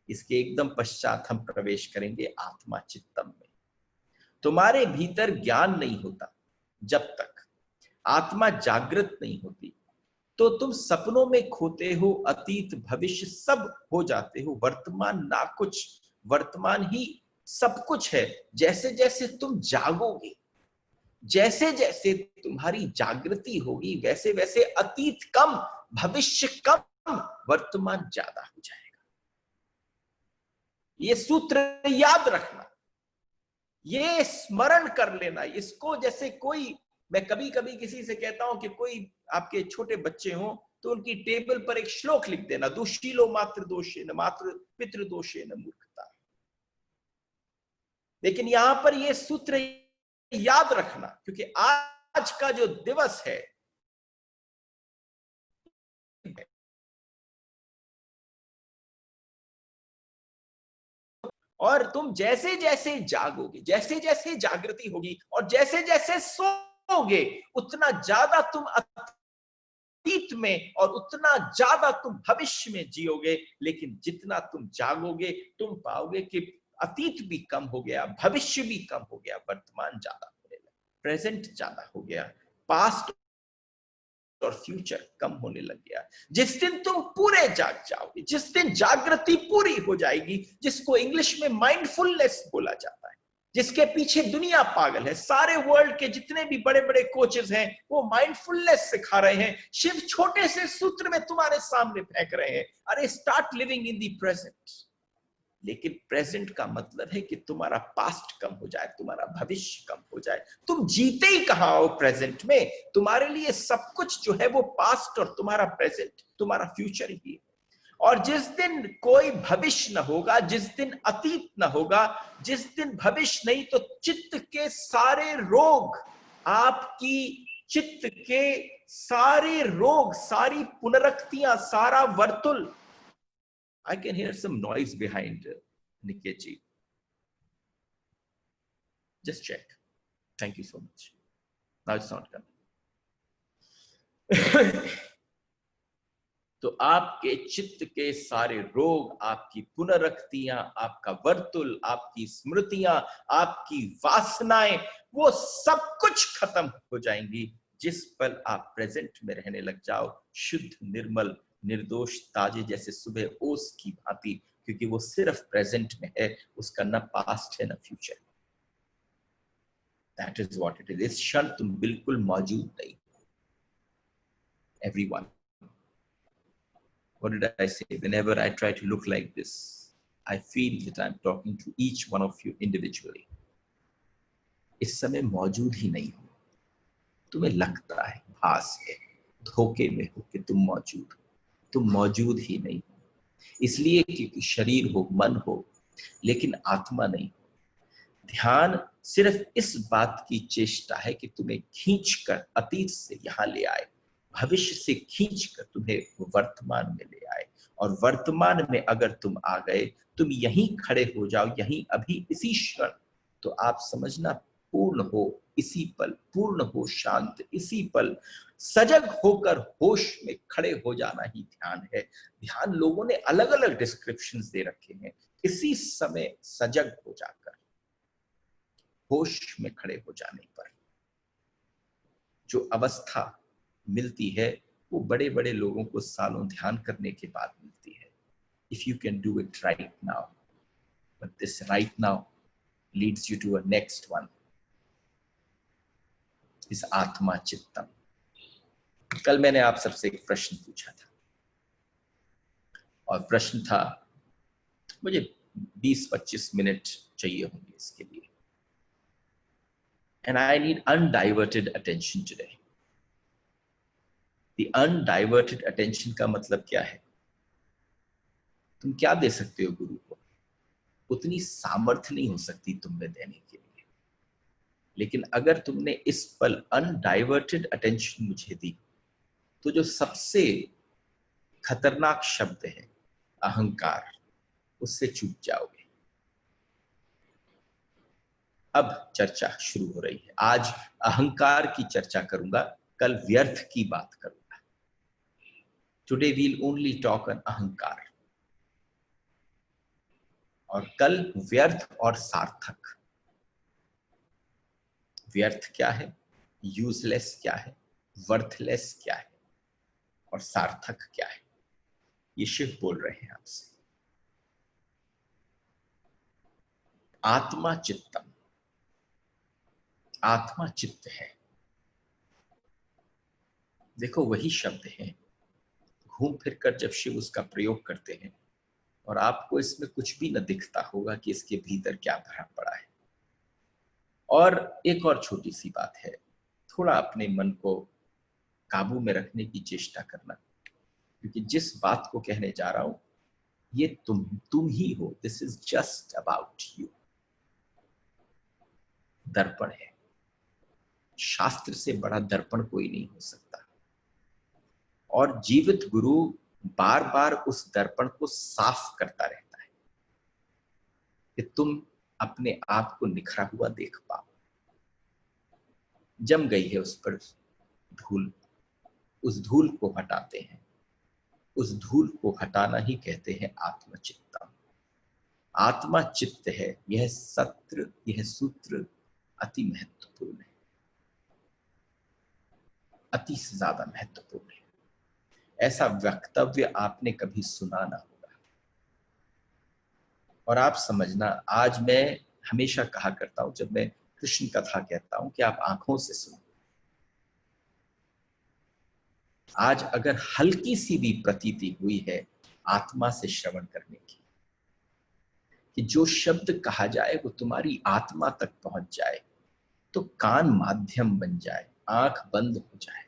इसके एकदम पश्चात हम प्रवेश करेंगे आत्मा चित्तम में। तुम्हारे भीतर ज्ञान नहीं होता जब तक, आत्मा जागृत नहीं होती, तो तुम सपनों में खोते हो, अतीत भविष्य सब हो जाते हो, वर्तमान ना कुछ, वर्तमान ही सब कुछ है। जैसे जैसे तुम जागोगे, जैसे जैसे तुम्हारी जागृति होगी, वैसे वैसे अतीत कम, भविष्य कम, वर्तमान ज्यादा हो जाएगा। ये सूत्र याद रखना, ये स्मरण कर लेना इसको। जैसे कोई, मैं कभी कभी किसी से कहता हूं कि कोई आपके छोटे बच्चे हो तो उनकी टेबल पर एक श्लोक लिख देना, दुशीलो मात्र दोषेन मात्र पितृ दोषेन मूर्खता। लेकिन यहां पर यह सूत्र याद रखना, क्योंकि आज का जो दिवस है, और तुम जैसे जैसे जागोगे, जैसे जैसे जागृति होगी, और जैसे जैसे सोओगे, उतना ज्यादा तुम अतीत में और उतना ज्यादा तुम भविष्य में जियोगे। लेकिन जितना तुम जागोगे, तुम पाओगे कि अतीत भी कम हो गया, भविष्य भी कम हो गया, वर्तमान ज्यादा होने लगा, प्रेजेंट ज्यादा हो गया, पास्ट और फ्यूचर कम होने लग गया। जिस दिन तुम पूरे जाग जाओगे, जिस दिन जागृति पूरी हो जाएगी, जिसको इंग्लिश में माइंडफुलनेस बोला जाता है, जिसके पीछे दुनिया पागल है, सारे वर्ल्ड के जितने भी बड़े बड़े कोचेस हैं वो माइंडफुलनेस सिखा रहे हैं। शिव छोटे से सूत्र में तुम्हारे सामने फेंक रहे हैं, अरे start living in the present. लेकिन प्रेजेंट का मतलब है कि तुम्हारा पास्ट कम हो जाए, तुम्हारा भविष्य कम हो जाए। तुम जीते ही कहां हो प्रेजेंट में? तुम्हारे लिए सब कुछ जो है वो पास्ट, और तुम्हारा प्रेजेंट, तुम्हारा फ्यूचर ही है। और जिस दिन कोई भविष्य न होगा, जिस दिन अतीत न होगा, जिस दिन भविष्य नहीं तो चित्त के सारे रोग, आपकी चित्त के सारे रोग, सारी पुनरक्तियां, सारा Vartul. I can hear some noise behind Niket ji. Just check. Thank you so much. Now it's not coming. तो आपके चित्त के सारे रोग, आपकी पुनरक्तियां, आपका वर्तुल, आपकी स्मृतियां, आपकी वासनाएं, वो सब कुछ खत्म हो जाएंगी जिस पल आप प्रेजेंट में रहने लग जाओ, शुद्ध, निर्मल, निर्दोष, ताजे जैसे सुबह ओस की भांति, क्योंकि वो सिर्फ प्रेजेंट में है, उसका न पास्ट है न future. That is what it is. इस क्षण तुम बिल्कुल मौजूद नहीं। Everyone, what did I say? Whenever I try to look like this, I feel that I'm talking to each one of you individually. इस समय मौजूद ही नहीं हो, तुम्हें लगता है, भास है, धोखे में हो कि तुम मौजूद हो, तुम मौजूद ही नहीं हो। इसलिए क्योंकि शरीर हो, मन हो, लेकिन आत्मा नहीं हो। ध्यान सिर्फ इस बात की चेष्टा है कि तुम्हें खींचकर अतीत से यहां ले आए, भविष्य से खींचकर तुम्हें वर्तमान में ले आए, और वर्तमान में अगर तुम आ गए, तुम यहीं खड़े हो जाओ, यहीं अभी इसी क्षण, तो आप समझना पूर्ण हो इसी पल, पूर्ण हो शांत इसी पल, सजग होकर होश में खड़े हो जाना ही ध्यान है। ध्यान लोगों ने अलग अलग डिस्क्रिप्शंस दे रखे हैं। इसी समय सजग हो जाकर होश में खड़े हो जाने पर जो अवस्था मिलती है, वो बड़े बड़े लोगों को सालों ध्यान करने के बाद मिलती है। If you can do it right now, but this right now leads you to a next one, इस आत्मा चित्तम। कल मैंने आप सबसे एक प्रश्न पूछा था, और प्रश्न था, मुझे 20-25 मिनट चाहिए होंगे इसके लिए, and I need undiverted attention today. The undiverted attention का मतलब क्या है? तुम क्या दे सकते हो गुरु को? उतनी सामर्थ्य नहीं हो सकती तुम में देने के लिए, लेकिन अगर तुमने इस पल अनडाइवर्टेड अटेंशन मुझे दी, तो जो सबसे खतरनाक शब्द है अहंकार, उससे चूक जाओगे। अब चर्चा शुरू हो रही है। आज अहंकार की चर्चा करूंगा, कल व्यर्थ की बात करूंगा। Today will only talk on अहंकार, और कल व्यर्थ और सार्थक। व्यर्थ क्या है, यूजलेस क्या है, वर्थलेस क्या है, और सार्थक क्या है, ये शिव बोल रहे हैं आपसे। आत्मा चित्तम, आत्मा चित्त है। देखो वही शब्द है, घूम फिर कर जब शिव उसका प्रयोग करते हैं, और आपको इसमें कुछ भी न दिखता होगा कि इसके भीतर क्या भरा पड़ा है। और एक और छोटी सी बात है, थोड़ा अपने मन को काबू में रखने की चेष्टा करना, क्योंकि जिस बात को कहने जा रहा हूं, ये तुम ही हो। This is just about you. दर्पण है, शास्त्र से बड़ा दर्पण कोई नहीं हो सकता, और जीवित गुरु बार बार उस दर्पण को साफ करता रहता है कि तुम अपने आप को निखरा हुआ देख पाओ। जम गई है उस पर धूल, उस धूल को हटाते हैं। उस धूल को हटाना ही कहते हैं आत्मचित्तम। आत्मा चित्त है, यह सत्र, यह सूत्र अति महत्वपूर्ण है, अति से ज्यादा महत्वपूर्ण है। ऐसा वक्तव्य आपने कभी सुना ना होगा। और आप समझना, आज मैं हमेशा कहा करता हूं, जब मैं कृष्ण कथा कहता हूं, कि आप आंखों से सुनो। आज अगर हल्की सी भी प्रतीति हुई है आत्मा से श्रवण करने की, कि जो शब्द कहा जाए वो तुम्हारी आत्मा तक पहुंच जाए, तो कान माध्यम बन जाए, आंख बंद हो जाए,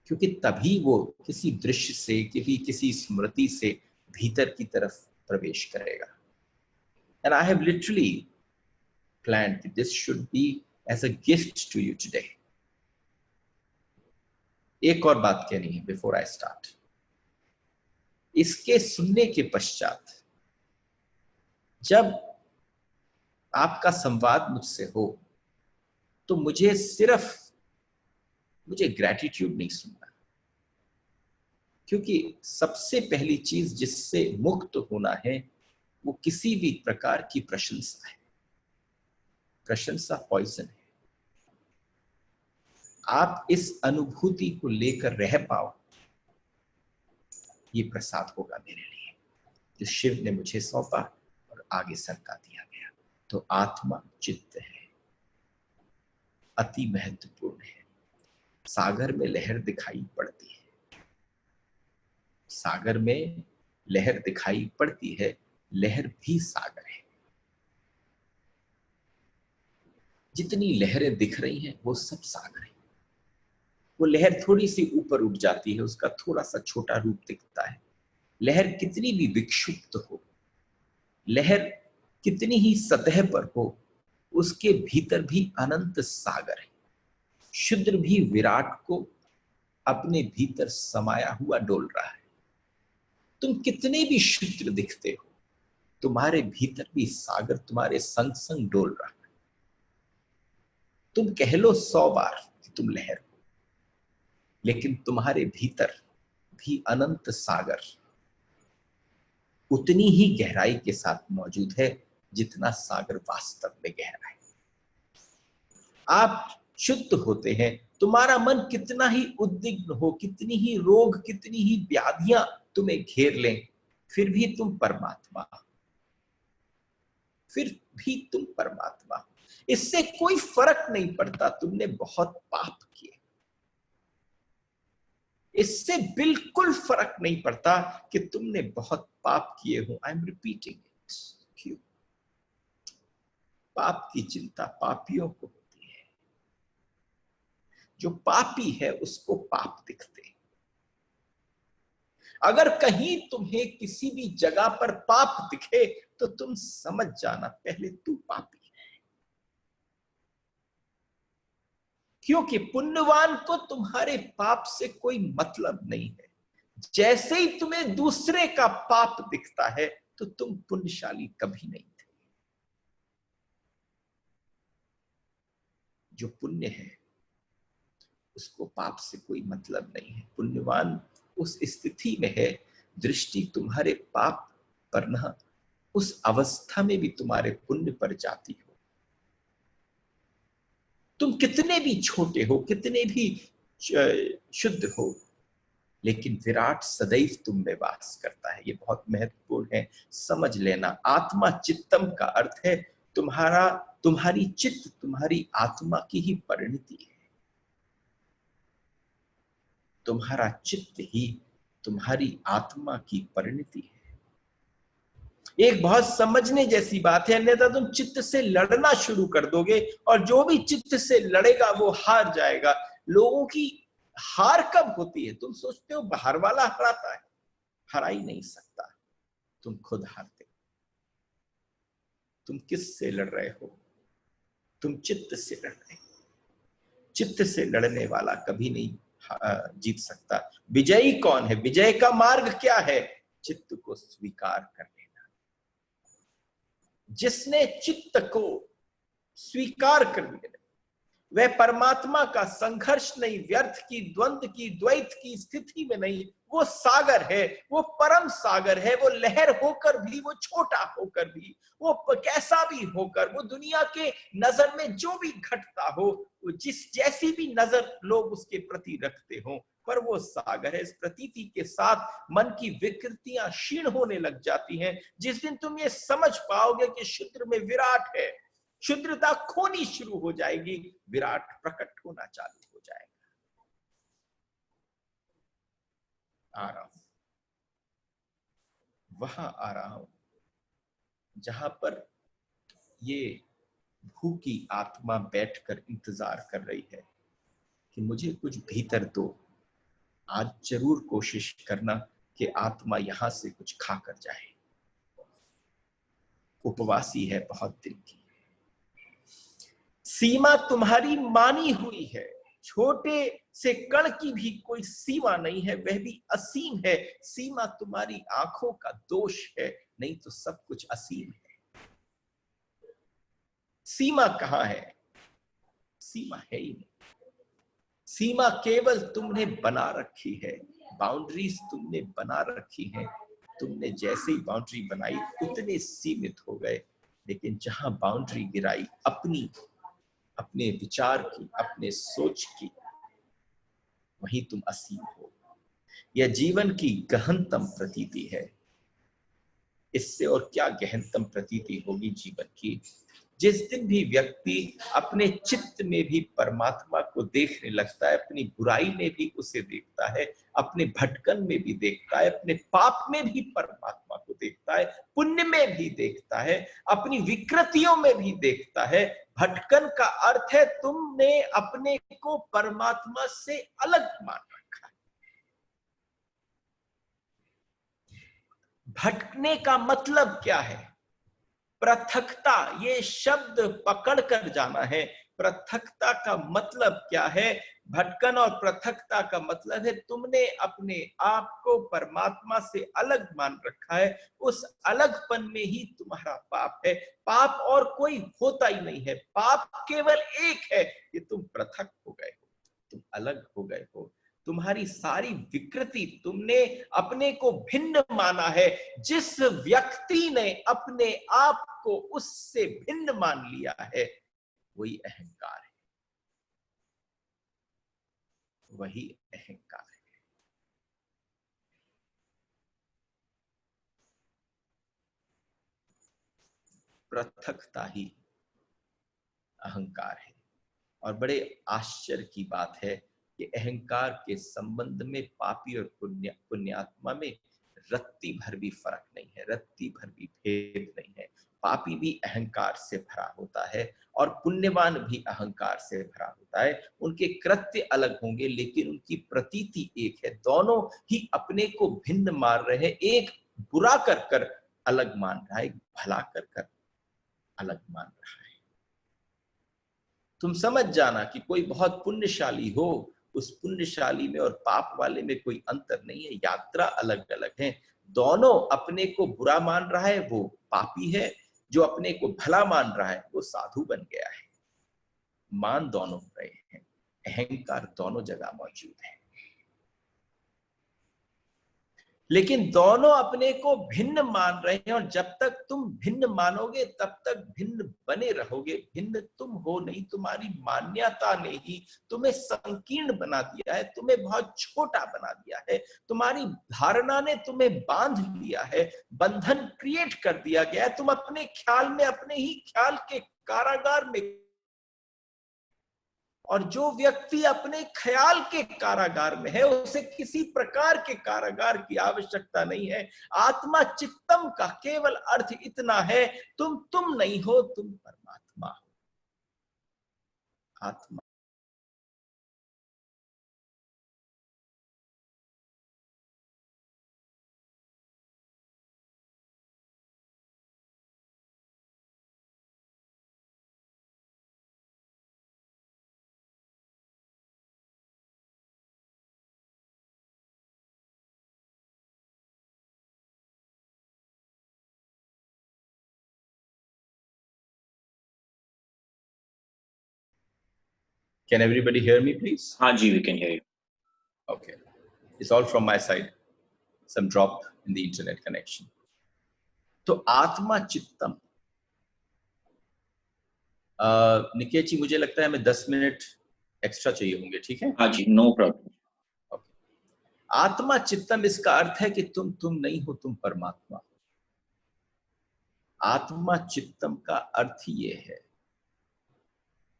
क्योंकि तभी वो किसी दृश्य से, किसी स्मृति से भीतर की तरफ प्रवेश करेगा। And I have literally planned that this should be as a gift to you today. एक और बात कहनी है बिफोर आई स्टार्ट। इसके सुनने के पश्चात जब आपका संवाद मुझसे हो तो मुझे ग्रैटिट्यूड नहीं सुनना, क्योंकि सबसे पहली चीज जिससे मुक्त होना है वो किसी भी प्रकार की प्रशंसा है। प्रशंसा पॉइजन है। आप इस अनुभूति को लेकर रह पाओ, ये प्रसाद होगा मेरे लिए जो शिव ने मुझे सौंपा और आगे सरका दिया गया। तो आत्मा चित्त है, अति महत्वपूर्ण है। सागर में लहर दिखाई पड़ती है, सागर में लहर दिखाई पड़ती है, लहर भी सागर है। जितनी लहरें दिख रही हैं वो सब सागर है। वो लहर थोड़ी सी ऊपर उठ जाती है, उसका थोड़ा सा छोटा रूप दिखता है। लहर कितनी भी विक्षुब्ध हो, लहर कितनी ही सतह पर हो, उसके भीतर भी अनंत सागर है। शुद्र भी विराट को अपने भीतर समाया हुआ डोल रहा है। तुम कितने भी शुद्र दिखते हो, तुम्हारे भीतर भी सागर तुम्हारे संग संग डोल रहा है। तुम कह लो 100 बार कि तुम लहर हो, लेकिन तुम्हारे भीतर भी अनंत सागर उतनी ही गहराई के साथ मौजूद है जितना सागर वास्तव में गहरा है। आप शुद्ध होते हैं, तुम्हारा मन कितना ही उद्विग्न हो, कितनी ही रोग, कितनी ही व्याधियां तुम्हें घेर लें, फिर भी तुम परमात्मा, फिर भी तुम परमात्मा। इससे कोई फर्क नहीं पड़ता तुमने बहुत पाप किए, इससे बिल्कुल फर्क नहीं पड़ता कि तुमने बहुत पाप किए हो। I am repeating it. क्यों? पाप की चिंता पापियों को होती है। जो पापी है उसको पाप दिखते हैं। अगर कहीं तुम्हें किसी भी जगह पर पाप दिखे तो तुम समझ जाना पहले तू पापी है, क्योंकि पुण्यवान को तुम्हारे पाप से कोई मतलब नहीं है। जैसे ही तुम्हें दूसरे का पाप दिखता है तो तुम पुण्यशाली कभी नहीं थे। जो पुण्य है उसको पाप से कोई मतलब नहीं है। पुण्यवान उस स्थिति में है, दृष्टि तुम्हारे पाप पर न, उस अवस्था में भी तुम्हारे पुण्य पर जाती हो। तुम कितने भी छोटे हो, कितने भी शुद्ध हो, लेकिन विराट सदैव तुम में वास करता है। ये बहुत महत्वपूर्ण है, समझ लेना। आत्मा चित्तम का अर्थ है तुम्हारी चित्त तुम्हारी आत्मा की ही परिणति है। तुम्हारा चित्त ही तुम्हारी आत्मा की परिणति है। एक बहुत समझने जैसी बात है, अन्यथा तुम चित्त से लड़ना शुरू कर दोगे और जो भी चित्त से लड़ेगा वो हार जाएगा। लोगों की हार कब होती है? तुम सोचते हो बाहर वाला हराता है, हरा ही नहीं सकता, तुम खुद हारते हो। तुम किस से लड़ रहे हो? तुम चित्त से लड़ रहे हो। चित्त से लड़ने वाला कभी नहीं जीत सकता। विजयी कौन है? विजय का मार्ग क्या है? चित्त को स्वीकार कर लेना। जिसने चित्त को स्वीकार कर लिया वह परमात्मा का संघर्ष नहीं, व्यर्थ की, द्वंद्व की, द्वैत की स्थिति में नहीं, वो सागर है, वो परम सागर है। वो लहर होकर भी, वो छोटा होकर भी, वो कैसा भी होकर, वो दुनिया के नजर में जो भी घटता हो, वो जिस जैसी भी नजर लोग उसके प्रति रखते हो, पर वो सागर है। इस प्रतीति के साथ मन की विकृतियां क्षीण होने लग जाती हैं। जिस दिन तुम ये समझ पाओगे कि शुद्र में विराट है, शुद्रता खोनी शुरू हो जाएगी, विराट प्रकट होना चालू हो जाएगा। आ रहा हूं, वहां आ रहा हूं जहां पर ये भूखी आत्मा बैठकर इंतजार कर रही है कि मुझे कुछ भीतर दो, आज जरूर कोशिश करना कि आत्मा यहां से कुछ खाकर जाए। उपवासी है बहुत दिन की। सीमा तुम्हारी मानी हुई है, छोटे से कण की भी कोई सीमा नहीं है, वह भी असीम है। सीमा तुम्हारी आंखों का दोष है, नहीं तो सब कुछ असीम है। सीमा कहां है? सीमा है ही नहीं। सीमा केवल तुमने बना रखी है, बाउंड्रीज तुमने बना रखी है। तुमने जैसे ही बाउंड्री बनाई उतने सीमित हो गए, लेकिन जहां बाउंड्री गिराई अपने विचार की, अपने सोच की, वहीं तुम असीम हो। यह जीवन की गहनतम प्रतीति है। इससे और क्या गहनतम प्रतीति होगी जीवन की? जिस दिन भी व्यक्ति अपने चित्त में भी परमात्मा को देखने लगता है, अपनी बुराई में भी उसे देखता है, अपने भटकन में भी देखता है, अपने पाप में भी परमात्मा को देखता है, पुण्य में भी देखता है, अपनी विकृतियों में भी देखता है। भटकन का अर्थ है तुमने अपने को परमात्मा से अलग मान रखा है। भटकने का मतलब क्या है? पृथकता, ये शब्द पकड़ कर जाना है। पृथकता का मतलब क्या है? भटकन और पृथकता का मतलब है तुमने अपने आप को परमात्मा से अलग मान रखा है। उस अलगपन में ही तुम्हारा पाप है। पाप और कोई होता ही नहीं है, पाप केवल एक है कि तुम पृथक हो गए हो, तुम अलग हो गए हो। तुम्हारी सारी विकृति, तुमने अपने को भिन्न माना है। जिस व्यक्ति ने अपने आप को उससे भिन्न मान लिया है, वही अहंकार है, वही अहंकार है। पृथकता ही अहंकार है। और बड़े आश्चर्य की बात है कि अहंकार के संबंध में पापी और पुण्यात्मा में रत्ती भर भी फर्क नहीं है, रत्ती भर भी भेद नहीं है। पापी भी अहंकार से भरा होता है और पुण्यवान भी अहंकार से भरा होता है। उनके कृत्य अलग होंगे लेकिन उनकी प्रतीति एक है। दोनों ही अपने को भिन्न मान रहे हैं। एक बुरा कर कर अलग मान रहा है, एक भला कर कर अलग मान रहा है। तुम समझ जाना कि कोई बहुत पुण्यशाली हो, उस पुण्यशाली में और पाप वाले में कोई अंतर नहीं है, यात्रा अलग अलग है। दोनों अपने को बुरा मान रहा है वो पापी है, जो अपने को भला मान रहा है वो साधु बन गया है। मान दोनों रहे हैं, अहंकार दोनों जगह मौजूद है, लेकिन दोनों अपने को भिन्न मान रहे हैं। और जब तक तुम भिन्न मानोगे तब तक भिन्न बने रहोगे। भिन्न तुम हो नहीं, तुम्हारी मान्यता ने ही तुम्हें संकीर्ण बना दिया है, तुम्हें बहुत छोटा बना दिया है। तुम्हारी धारणा ने तुम्हें बांध लिया है, बंधन क्रिएट कर दिया गया है। तुम अपने ख्याल में, अपने ही ख्याल के कारागार में। और जो व्यक्ति अपने ख्याल के कारागार में है, उसे किसी प्रकार के कारागार की आवश्यकता नहीं है। आत्मा चित्तम का केवल अर्थ इतना है, तुम नहीं हो, तुम परमात्मा हो। आत्मा Can everybody hear me, please? हाँ जी, we can hear you. Okay. It's all from my side. Some drop in the internet connection. तो आत्मा चित्तम, निकेत जी मुझे लगता है हमें 10 मिनट एक्स्ट्रा चाहिए होंगे, ठीक है? हाँ जी, नो प्रॉब्लम। आत्मा चित्तम, इसका अर्थ है कि तुम नहीं हो, तुम परमात्मा। आत्मा चित्तम का अर्थ ये है,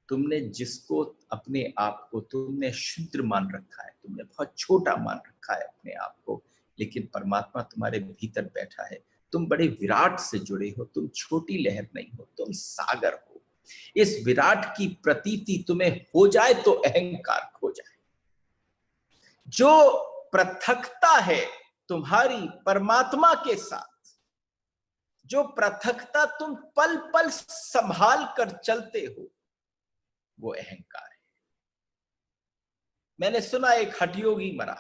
तुमने जिसको अपने आप को तुमने शुद्र मान रखा है, तुमने बहुत छोटा मान रखा है अपने आप को, लेकिन परमात्मा तुम्हारे भीतर बैठा है। तुम बड़े विराट से जुड़े हो, तुम छोटी लहर नहीं हो, तुम सागर हो। इस विराट की प्रतीति तुम्हें हो जाए तो अहंकार खो जाए। जो पृथकता है तुम्हारी परमात्मा के साथ, जो पृथकता तुम पल पल संभाल कर चलते हो, वो अहंकार है। मैंने सुना एक हठयोगी मरा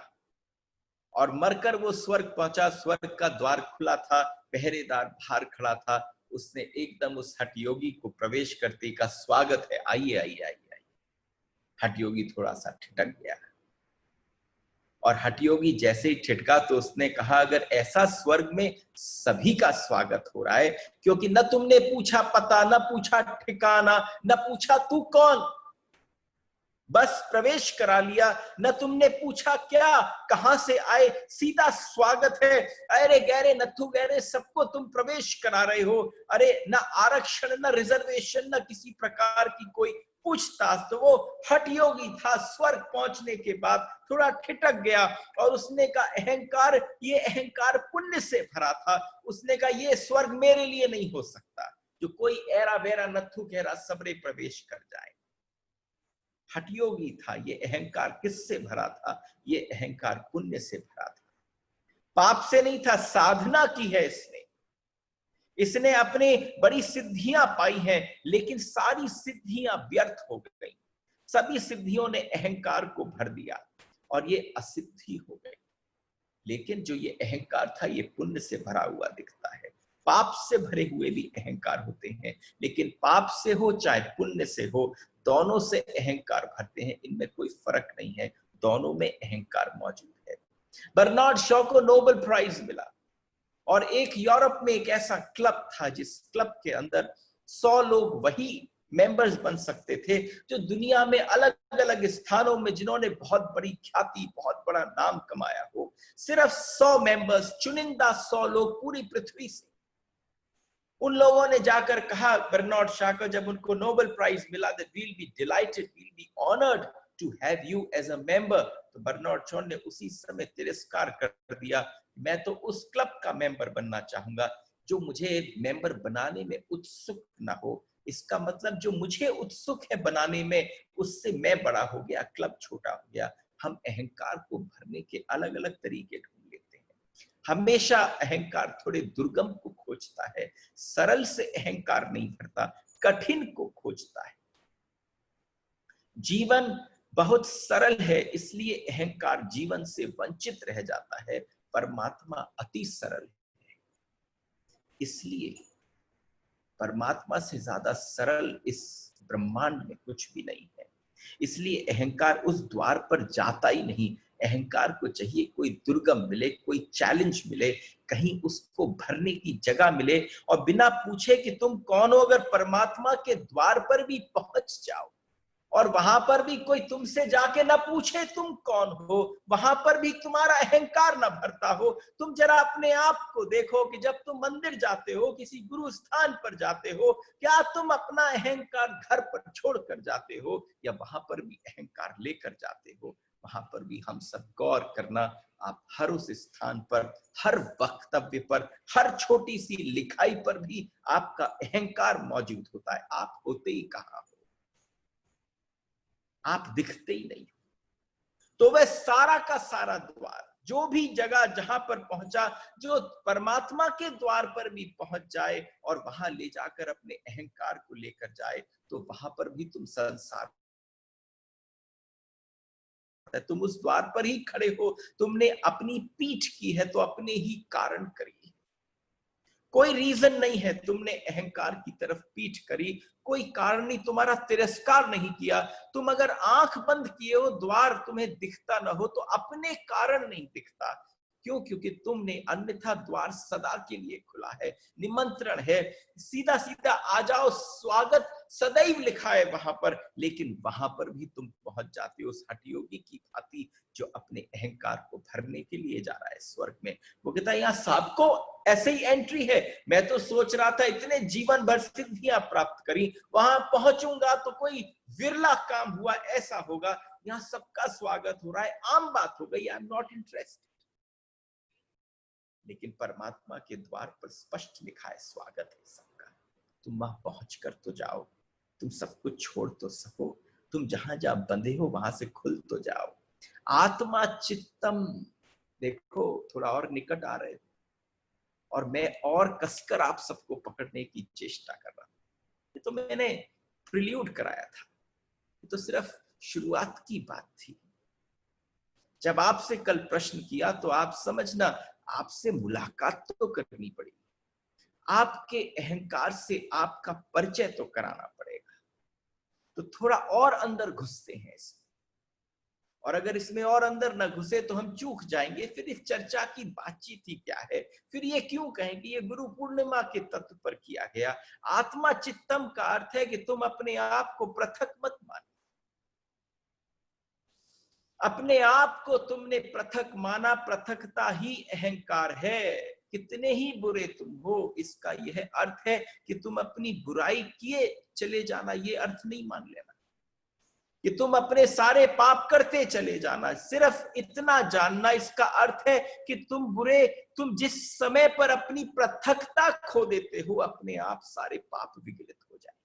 और मरकर वो स्वर्ग पहुंचा, स्वर्ग का द्वार खुला था, पहरेदार बाहर खड़ा था, उसने एकदम उस हठयोगी को प्रवेश करते का स्वागत है, आइए आइए आइए आइए। हठयोगी थोड़ा सा ठिठक गया और हठयोगी जैसे ही ठिठका तो उसने कहा, अगर ऐसा स्वर्ग में सभी का स्वागत हो रहा है, क्योंकि न तुमने पूछा पता, न पूछा ठिकाना, न पूछा तू कौन, बस प्रवेश करा लिया, न तुमने पूछा क्या कहां से आए, सीधा स्वागत है, अरे गहरे नथु गहरे सबको तुम प्रवेश करा रहे हो, अरे न आरक्षण, न रिजर्वेशन, न किसी प्रकार की कोई पूछताछ। तो वो हठयोगी था, स्वर्ग पहुंचने के बाद थोड़ा ठिठक गया और उसने कहा अहंकार, ये अहंकार पुण्य से भरा था, उसने कहा ये स्वर्ग मेरे लिए नहीं हो सकता जो कोई ऐरा बेरा नथु गहरा सबरे प्रवेश कर जाए। हठयोगी था, ये अहंकार किससे भरा था? ये अहंकार पुण्य से भरा था, पाप से नहीं था। साधना की है इसने अपने बड़ी सिद्धियां पाई हैं, लेकिन सारी सिद्धियां व्यर्थ हो गई, सभी सिद्धियों ने अहंकार को भर दिया और ये असिद्धि हो गई। लेकिन जो ये अहंकार था, ये पुण्य से भरा हुआ दिखता है। पाप से भरे हुए भी अहंकार होते हैं, लेकिन पाप से हो चाहे पुण्य से हो, दोनों से अहंकार भरते हैं, इनमें कोई फर्क नहीं है, दोनों में अहंकार मौजूद है। बर्नार्ड शॉ को नोबेल प्राइज मिला और एक यूरोप में एक ऐसा क्लब था जिस क्लब के अंदर 100 लोग वही मेंबर्स बन सकते थे जो दुनिया में अलग अलग स्थानों में जिन्होंने बहुत बड़ी ख्याति, बहुत बड़ा नाम कमाया हो। सिर्फ 100 मेंबर्स, चुनिंदा 100 लोग पूरी पृथ्वी से। उन लोगों ने जाकर कहा बर्नार्ड शॉ को, जब उनको नोबेल प्राइज मिला, that we'll be delighted, we'll be honored to have you as a member। तो बर्नार्ड शॉ ने उसी समय तिरस्कार कर दिया, मैं तो उस क्लब का मेंबर बनना चाहूंगा जो मुझे मेंबर बनाने में उत्सुक ना हो। इसका मतलब जो मुझे उत्सुक है बनाने में, उससे मैं बड़ा हो गया, क्लब छोटा हो गया। हम अहंकार को भरने के अलग अलग तरीके ढूंढ लेते हैं। हमेशा अहंकार थोड़े दुर्गम को खोजता है, सरल से अहंकार नहीं भरता, कठिन को खोजता है। जीवन बहुत सरल है, इसलिए अहंकार जीवन से वंचित रह जाता है। परमात्मा अति सरल है, इसलिए परमात्मा से ज्यादा सरल इस ब्रह्मांड में कुछ भी नहीं है। इसलिए अहंकार उस द्वार पर जाता ही नहीं। अहंकार को चाहिए कोई दुर्गम मिले, कोई चैलेंज मिले, कहीं उसको भरने की जगह मिले, और बिना पूछे कि तुम कौन हो, अगर परमात्मा के द्वार पर भी पहुंच जाओ और वहां पर भी कोई तुमसे जाके ना पूछे तुम कौन हो, वहां पर भी तुम्हारा अहंकार ना भरता हो। तुम जरा अपने आप को देखो कि जब तुम मंदिर जाते हो, किसी गुरु स्थान पर जाते हो, क्या तुम अपना अहंकार घर पर छोड़कर जाते हो या वहां पर भी अहंकार लेकर जाते हो? वहां पर भी हम सब गौर करना, आप हर उस स्थान पर, हर वक्तव्य पर, हर छोटी सी लिखाई पर भी आपका अहंकार मौजूद होता है। आप होते ही कहां हो? आप दिखते ही नहीं। तो वह सारा का सारा द्वार, जो भी जगह जहां पर पहुंचा, जो परमात्मा के द्वार पर भी पहुंच जाए और वहां ले जाकर अपने अहंकार को लेकर जाए, तो वहां पर भी तुम संसार, तुम उस द्वार पर ही खड़े हो। तुमने अपनी पीठ की है तो अपने ही कारण करी, कोई रीजन नहीं है तुमने अहंकार की तरफ पीठ करी, कोई कारण नहीं, तुम्हारा तिरस्कार नहीं किया। तुम अगर आंख बंद किए हो, द्वार तुम्हें दिखता ना हो, तो अपने कारण नहीं दिखता। क्यों? क्योंकि तुमने, अन्यथा द्वार सदा के लिए खुला है, निमंत्रण है, सीधा सीधा आ जाओ, स्वागत सदैव लिखा है वहां पर। लेकिन वहां पर भी तुम पहुंच जाते हो उस हठयोगी की भांति जो अपने अहंकार को भरने के लिए जा रहा है स्वर्ग में। वो कहता है यहाँ सबको ऐसे ही एंट्री है। मैं तो सोच रहा था इतने जीवन भर सिद्धियां प्राप्त करी, वहां पहुंचूंगा तो कोई विरला काम हुआ, ऐसा होगा। यहाँ सबका स्वागत हो रहा है, आम बात हो गई, आई एम नॉट इंटरेस्टेड। लेकिन परमात्मा के द्वार पर स्पष्ट लिखा है स्वागत है सबका। तुम वहां पहुंच कर तो जाओ, तुम सब कुछ छोड़ तो सको, तुम जहां जहां बंधे हो वहां से खुल तो जाओ। आत्मा चित्तम देखो थोड़ा और निकट आ रहे थे और मैं और कसकर आप सबको पकड़ने की चेष्टा कर रहा था। ये तो मैंने प्रिल्यूड कराया था, ये तो सिर्फ शुरुआत की बात थी। जब आपसे कल प्रश्न किया तो आप समझना, आपसे मुलाकात तो करनी पड़ी, आपके अहंकार से आपका परिचय तो कराना पड़ेगा। तो थोड़ा और अंदर घुसते हैं इसमें, और अगर इसमें और अंदर न घुसे तो हम चूक जाएंगे। फिर इस चर्चा की बातचीत ही क्या है, फिर ये क्यों कहें कि ये गुरु पूर्णिमा के तत्व पर किया गया। आत्मा चित्तम का अर्थ है कि तुम अपने आप को पृथक मत मानो। अपने आप को तुमने पृथक माना, पृथकता ही अहंकार है। कितने ही बुरे तुम हो, इसका यह अर्थ है कि तुम अपनी बुराई किए चले जाना, ये अर्थ नहीं मान लेना कि तुम अपने सारे पाप करते चले जाना। सिर्फ इतना जानना, इसका अर्थ है कि तुम जिस समय पर अपनी पृथकता खो देते हो, अपने आप सारे पाप विगलित हो जाए।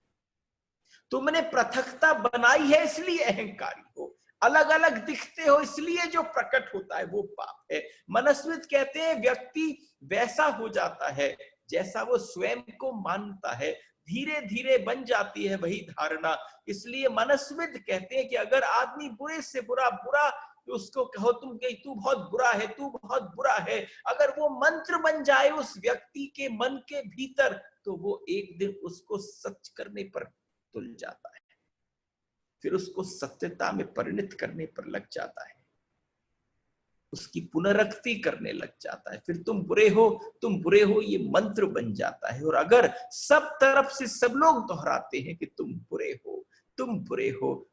तुमने पृथकता बनाई है इसलिए अहंकारी हो, अलग अलग दिखते हो इसलिए जो प्रकट होता है वो पाप है। मनस्वित कहते हैं व्यक्ति वैसा हो जाता है जैसा वो स्वयं को मानता है, धीरे धीरे बन जाती है वही धारणा। इसलिए मनस्विद कहते हैं कि अगर आदमी बुरे से बुरा तो उसको कहो तुम कि तू बहुत बुरा है, तू बहुत बुरा है, अगर वो मंत्र बन जाए उस व्यक्ति के मन के भीतर, तो वो एक दिन उसको सच करने पर तुल जाता है, फिर उसको सत्यता में परिणत करने पर लग जाता है, उसकी पुनरुक्ति करने लग जाता है। फिर तुम बुरे हो ये मंत्र बन जाता है। और अगर सब तरफ से सब लोग दोहराते हैं कि तुम बुरे हो,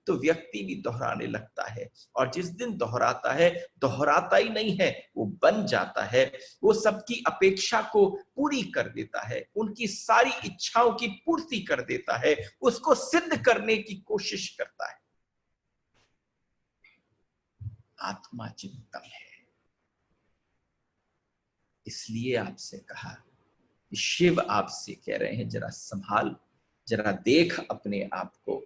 तो व्यक्ति भी दोहराने लगता है। और जिस दिन दोहराता है, दोहराता ही नहीं है, वो बन जाता है। वो सबकी अपेक्षा को पूरी कर देता है, उनकी सारी इच्छाओं की पूर्ति कर देता है, उसको सिद्ध करने की कोशिश करता है। आत्मा चिंतन है। इसलिए आपसे कहा, शिव आपसे कह रहे हैं जरा संभाल, जरा देख अपने आप को,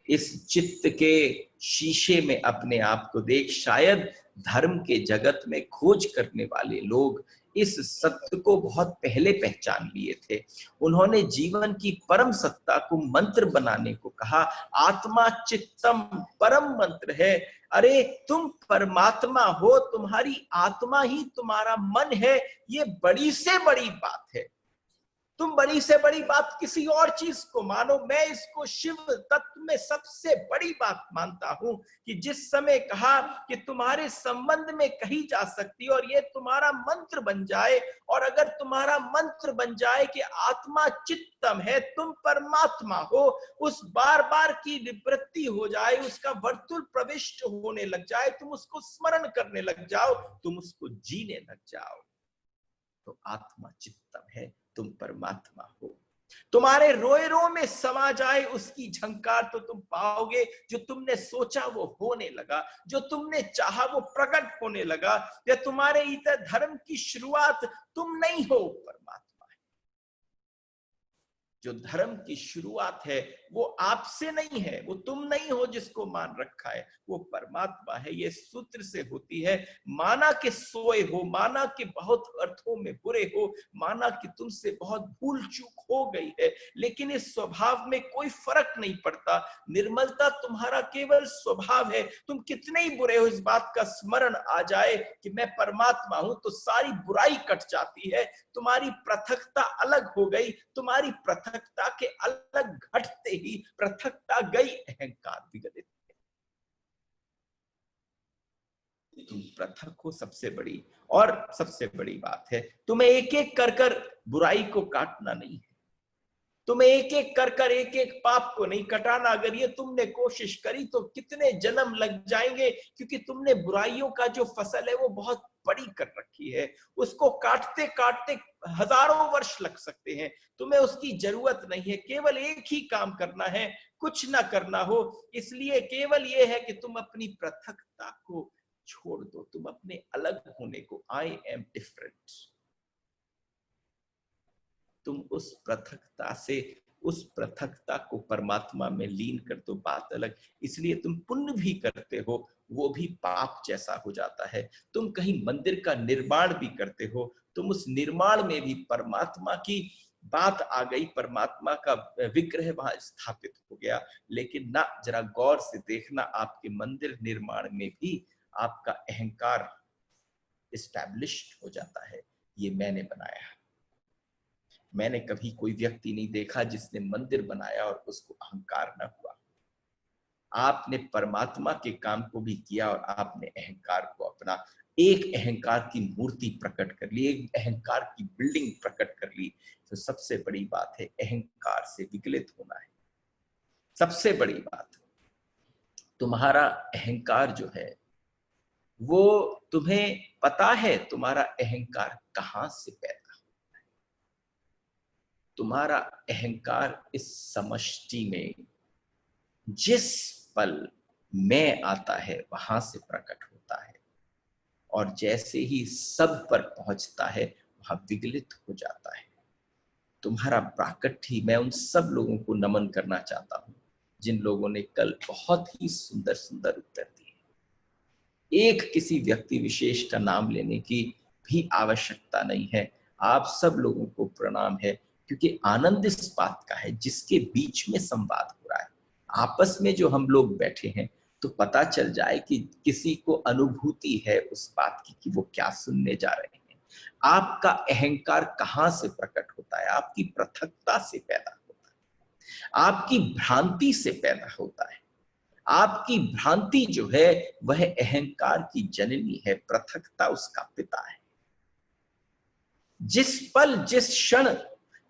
इस चित्त के शीशे में अपने आप को देख। शायद धर्म के जगत में खोज करने वाले लोग इस सत्य को बहुत पहले पहचान लिए थे। उन्होंने जीवन की परम सत्ता को मंत्र बनाने को कहा। आत्मा चित्तम परम मंत्र है। अरे तुम परमात्मा हो, तुम्हारी आत्मा ही तुम्हारा मन है, ये बड़ी से बड़ी बात है। तुम बड़ी से बड़ी बात किसी और चीज को मानो, मैं इसको शिव तत्व में सबसे बड़ी बात मानता हूं कि जिस समय कहा कि तुम्हारे संबंध में कही जा सकती और ये तुम्हारा मंत्र बन जाए, और अगर तुम्हारा मंत्र बन जाए कि आत्मा चित्तम है, तुम परमात्मा हो, उस बार बार की निवृत्ति हो जाए, उसका वर्तुल प्रविष्ट होने लग जाए, तुम उसको स्मरण करने लग जाओ, तुम उसको जीने लग जाओ, तो आत्मा चित्तम है, तुम परमात्मा हो। तुम्हारे रोए रो में समा जाए उसकी झंकार, तो तुम पाओगे जो तुमने सोचा वो होने लगा, जो तुमने चाहा वो प्रकट होने लगा। या तुम्हारे इतर धर्म की शुरुआत तुम नहीं हो, परमात्मा है। जो धर्म की शुरुआत है वो आपसे नहीं है, वो तुम नहीं हो जिसको मान रखा है, वो परमात्मा है। ये सूत्र से होती है, माना कि सोए हो, माना कि बहुत अर्थों में बुरे हो, माना कि तुमसे बहुत भूल चूक हो गई है, लेकिन इस स्वभाव में कोई फर्क नहीं पड़ता। निर्मलता तुम्हारा केवल स्वभाव है। तुम कितने ही बुरे हो, इस बात का स्मरण आ जाए कि मैं परमात्मा हूं, तो सारी बुराई कट जाती है। तुम्हारी पृथकता अलग हो गई, तुम्हारी पृथकता के अलग घटते ही पृथकता गई, अहंकार विगलित। तुम पृथक हो, सबसे बड़ी बात है, तुम्हें एक एक कर बुराई को काटना नहीं है, तुम्हें एक एक कर एक एक पाप को नहीं कटाना। अगर ये तुमने कोशिश करी तो कितने जन्म लग जाएंगे, क्योंकि तुमने बुराइयों का जो फसल है वो बहुत बड़ी कर रखी है, उसको काटते काटते हजारों वर्ष लग सकते हैं। तुम्हें उसकी जरूरत नहीं है, केवल एक ही काम करना है, कुछ ना करना हो। इसलिए केवल ये है कि तुम अपनी पृथकता को छोड़ दो, तुम अपने अलग होने को, आई एम डिफरेंट, तुम उस पृथकता से उस पृथकता को परमात्मा में लीन कर दो, बात अलग। इसलिए तुम पुण्य भी करते हो, वो भी पाप जैसा हो जाता है। तुम कहीं मंदिर का निर्माण भी करते हो, तुम उस निर्माण में भी परमात्मा की बात आ गई, परमात्मा का विग्रह वहां स्थापित हो गया। लेकिन ना, जरा गौर से देखना, आपके मंदिर निर्माण में भी आपका अहंकार एस्टैब्लिश्ड हो जाता है, ये मैंने बनाया। मैंने कभी कोई व्यक्ति नहीं देखा जिसने मंदिर बनाया और उसको अहंकार न हुआ। आपने परमात्मा के काम को भी किया और आपने अहंकार को अपना एक अहंकार की मूर्ति प्रकट कर ली, एक अहंकार की बिल्डिंग प्रकट कर ली। तो सबसे बड़ी बात है अहंकार से विकलित होना है। सबसे बड़ी बात, तुम्हारा अहंकार जो है वो, तुम्हें पता है तुम्हारा अहंकार कहां से पैदा होता है? तुम्हारा अहंकार इस समष्टि में जिस पल मैं आता है वहां से प्रकट होता है, और जैसे ही सब पर पहुंचता है वहां विगलित हो जाता है। तुम्हारा प्राकट्य, मैं उन सब लोगों को नमन करना चाहता हूं जिन लोगों ने कल बहुत ही सुंदर सुंदर उत्तर दिए। एक किसी व्यक्ति विशेष का नाम लेने की भी आवश्यकता नहीं है। आप सब लोगों को प्रणाम है, क्योंकि आनंद इस बात का है जिसके बीच में संवाद हो रहा है। आपस में जो हम लोग बैठे हैं, तो पता चल जाए कि किसी को अनुभूति है उस बात की कि वो क्या सुनने जा रहे हैं। आपका अहंकार कहां से प्रकट होता है? आपकी पृथकता से पैदा होता है, आपकी भ्रांति से पैदा होता है। आपकी भ्रांति जो है वह अहंकार की जननी है, पृथकता उसका पिता है। जिस पल, जिस क्षण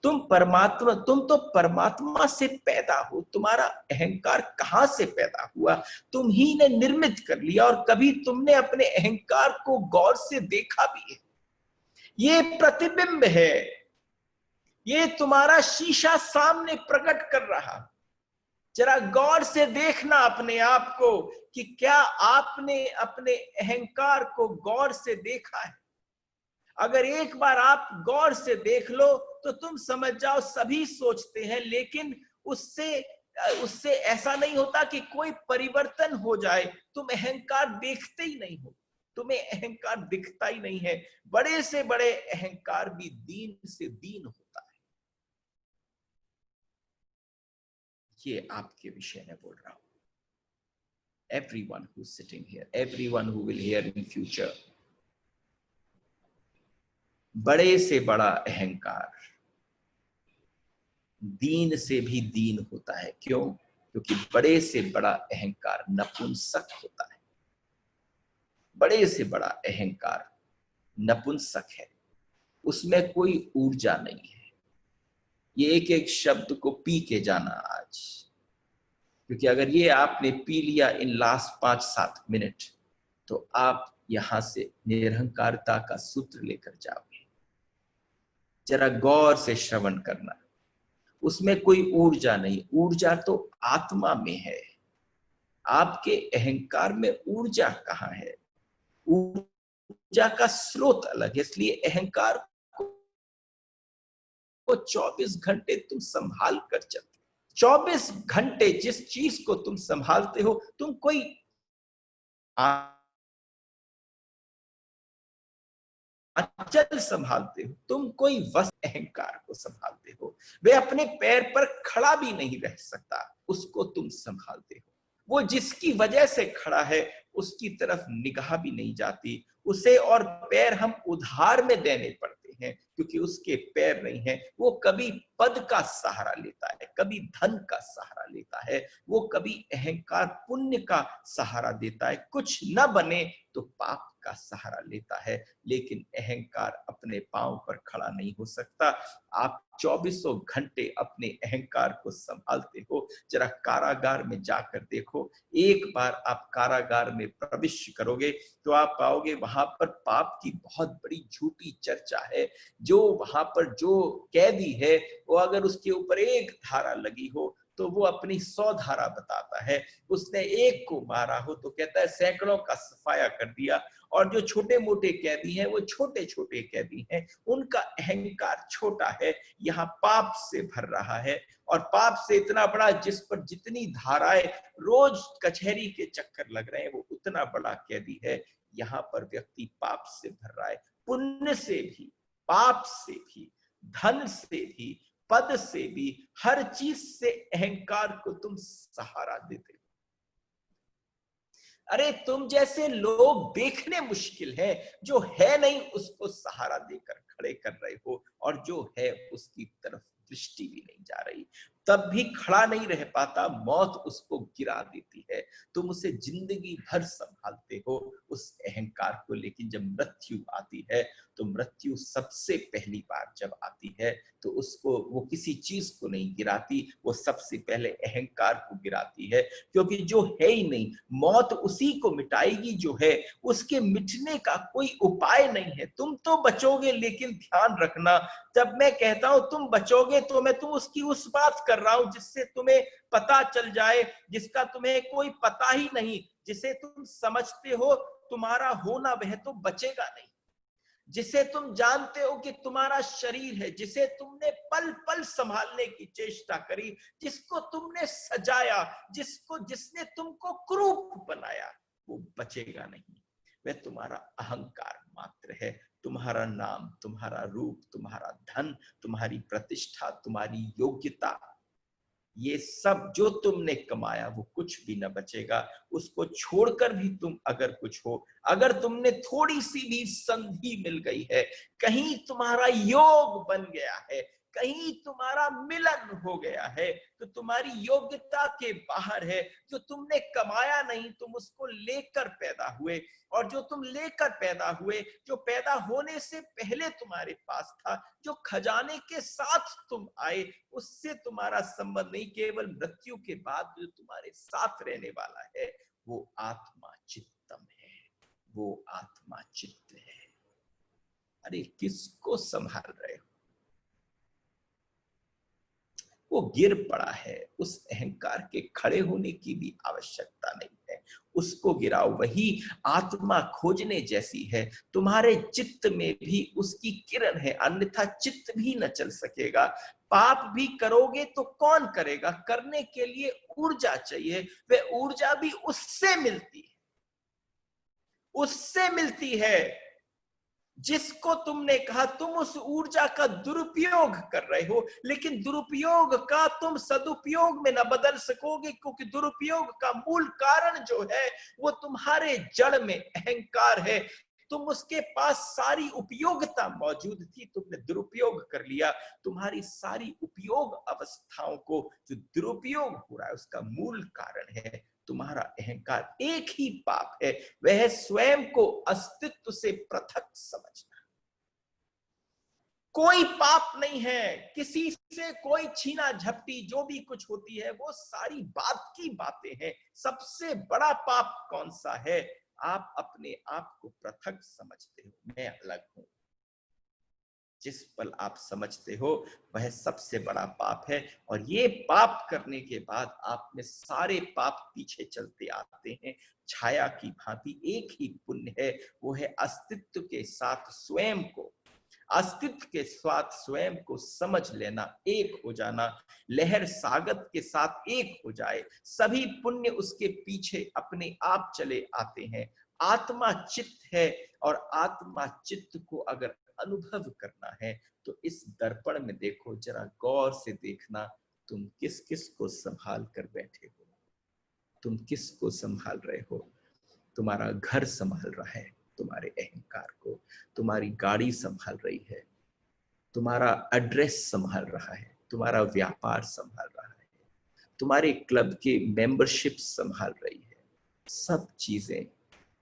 तुम तो परमात्मा से पैदा हो, तुम्हारा अहंकार कहां से पैदा हुआ? तुम ही ने निर्मित कर लिया, और कभी तुमने अपने अहंकार को गौर से देखा भी है? ये प्रतिबिंब है, ये तुम्हारा शीशा सामने प्रकट कर रहा। जरा गौर से देखना अपने आप को कि क्या आपने अपने अहंकार को गौर से देखा है। अगर एक बार आप गौर से देख लो तो तुम समझ जाओ सभी सोचते हैं, लेकिन उससे उससे ऐसा नहीं होता कि कोई परिवर्तन हो जाए। तुम अहंकार देखते ही नहीं हो, तुम्हें अहंकार दिखता ही नहीं है। बड़े से बड़े अहंकार भी दीन से दीन होता है। ये आपके विषय में बोल रहा हूं। Everyone who's sitting here, everyone who will hear in future, बड़े से बड़ा अहंकार दीन से भी दीन होता है। क्यों? क्योंकि बड़े से बड़ा अहंकार नपुंसक होता है। बड़े से बड़ा अहंकार नपुंसक है, उसमें कोई ऊर्जा नहीं है। ये एक एक शब्द को पी के जाना आज, क्योंकि अगर ये आपने पी लिया इन लास्ट 5-7 मिनट, तो आप यहां से निरहंकारता का सूत्र लेकर जाओगे। जरा गौर से श्रवण करना, उसमें कोई ऊर्जा नहीं। ऊर्जा तो आत्मा में है, आपके अहंकार में ऊर्जा कहाँ है? ऊर्जा का स्रोत अलग है। इसलिए अहंकार को 24 घंटे तुम संभाल कर चलते। 24 घंटे जिस चीज को तुम संभालते हो, तुम कोई अंचल संभालते हो, तुम कोई वस्तु अहंकार को संभालते हो। वे अपने पैर पर खड़ा भी नहीं रह सकता, उसको तुम संभालते हो। वो जिसकी वजह से खड़ा है उसकी तरफ निगाह भी नहीं जाती। उसे और पैर हम उधार में देने पड़ते हैं, क्योंकि उसके पैर नहीं है। वो कभी पद का सहारा लेता है, कभी धन का सहारा लेता है, वो कभी अहंकार पुण्य का सहारा देता है। कुछ न बने तो पाप का सहारा लेता है, लेकिन अहंकार अपने पांव पर खड़ा नहीं हो सकता। आप 24 घंटे अपने अहंकार को संभालते हो। जरा कारागार में जाकर देखो। एक बार आप कारागार में प्रवेश करोगे तो आप पाओगे वहां पर पाप की बहुत बड़ी झूठी चर्चा है। जो वहां पर जो कैदी है, वो अगर उसके ऊपर एक धारा लगी हो तो वो अपनी 100 धारा बताता है। उसने एक को मारा हो तो कहता है सैकड़ों का सफाया कर दिया। और जो छोटे मोटे कैदी हैं वो छोटे छोटे कैदी हैं, उनका अहंकार छोटा है, यहाँ पाप से भर रहा है। और पाप से इतना बड़ा, जिस पर जितनी धाराएं रोज कचहरी के चक्कर लग रहे हैं, वो उतना बड़ा कैदी है। यहाँ पर व्यक्ति पाप से भर रहा है, पुण्य से भी, पाप से भी, धन से भी, पद से भी, हर चीज से अहंकार को तुम सहारा देते हो। अरे तुम जैसे लोग देखने मुश्किल है, जो है नहीं उसको सहारा देकर खड़े कर रहे हो, और जो है उसकी तरफ दृष्टि भी नहीं जा रही, तब भी खड़ा नहीं रह पाता, मौत उसको गिरा देती है। तुम उसे जिंदगी भर संभालते हो उस अहंकार को, लेकिन जब मृत्यु आती है तो मृत्यु सबसे पहली बार जब आती है तो उसको, वो किसी चीज को नहीं गिराती, वो सबसे पहले अहंकार को गिराती है। क्योंकि जो है ही नहीं, मौत उसी को मिटाएगी जो है, उसके मिटने का कोई उपाय नहीं है। तुम तो बचोगे, लेकिन ध्यान रखना, जब मैं कहता हूं तुम बचोगे तो मैं तुम उसकी उस बात कर रहा हूं जिससे तुम्हें पता चल जाए, जिसका तुम्हें कोई पता ही नहीं, जिसे तुम समझते हो तुम्हारा होना, वह तो बचेगा नहीं। जिसे तुम जानते हो कि तुम्हारा शरीर है, जिसे तुमने पल पल संभालने की चेष्टा करी, जिसको तुमने सजाया, जिसने तुमको क्रूप बनाया, वो बचेगा नहीं। वह तुम्हारा अहंकार मात्र है। तुम्हारा नाम, तुम्हारा रूप, तुम्हारा धन, तुम्हारी प्रतिष्ठा, तुम्हारी योग्यता, ये सब जो तुमने कमाया वो कुछ भी न बचेगा। उसको छोड़कर भी तुम अगर कुछ हो, अगर तुमने थोड़ी सी भी संधि मिल गई है, कहीं तुम्हारा योग बन गया है, कहीं तुम्हारा मिलन हो गया है, तो तुम्हारी योग्यता के बाहर है। जो तुमने कमाया नहीं, तुम उसको लेकर पैदा हुए, और जो तुम लेकर पैदा हुए, जो पैदा होने से पहले तुम्हारे पास था, जो खजाने के साथ तुम आए, उससे तुम्हारा संबंध नहीं। केवल मृत्यु के बाद जो तुम्हारे साथ रहने वाला है वो आत्मा चित्तम है, वो आत्मा चित्त है। अरे किसको संभाल रहे हो? वो गिर पड़ा है, उस अहंकार के खड़े होने की भी आवश्यकता नहीं है, उसको गिराओ। वही आत्मा खोजने जैसी है, तुम्हारे चित्त में भी उसकी किरण है, अन्यथा चित्त भी न चल सकेगा। पाप भी करोगे तो कौन करेगा? करने के लिए ऊर्जा चाहिए, वह ऊर्जा भी उससे मिलती है, उससे मिलती है जिसको तुमने कहा। तुम उस ऊर्जा का दुरुपयोग कर रहे हो, लेकिन दुरुपयोग का तुम सदुपयोग में न बदल सकोगे, क्योंकि दुरुपयोग का मूल कारण जो है वो तुम्हारे जड़ में अहंकार है। तुम उसके पास सारी उपयोगिता मौजूद थी, तुमने दुरुपयोग कर लिया। तुम्हारी सारी उपयोग अवस्थाओं को जो दुरुपयोग हो रहा है, उसका मूल कारण है तुम्हारा अहंकार। एक ही पाप है, वह स्वयं को अस्तित्व से पृथक समझना। कोई पाप नहीं है, किसी से कोई छीना झपटी जो भी कुछ होती है वो सारी बात की बातें हैं। सबसे बड़ा पाप कौन सा है? आप अपने आप को पृथक समझते हो, मैं अलग हूं। जिस पल आप समझते हो वह सबसे बड़ा पाप है, और ये पाप करने के बाद आप में सारे पाप पीछे चलते आते हैं छाया की भांति। एक ही पुण्य है, वो है अस्तित्व के साथ स्वयं को, अस्तित्व के साथ स्वयं को समझ लेना, एक हो जाना। लहर सागर के साथ एक हो जाए, सभी पुण्य उसके पीछे अपने आप चले आते हैं। आत्मा चित्त है, और आत्मा चित्त को अगर अनुभव करना है तो इस दर्पण में देखो, जरा गौर से देखना, तुम किस किस को संभाल कर बैठे हो, तुम किस को संभाल रहे हो। तुम्हारा घर संभाल रहा है तुम्हारे अहंकार को, तुम्हारी गाड़ी संभाल रही है, तुम्हारा एड्रेस संभाल रहा है, तुम्हारा व्यापार संभाल रहा है, तुम्हारे क्लब की मेंबरशिप संभाल रही है। सब चीजें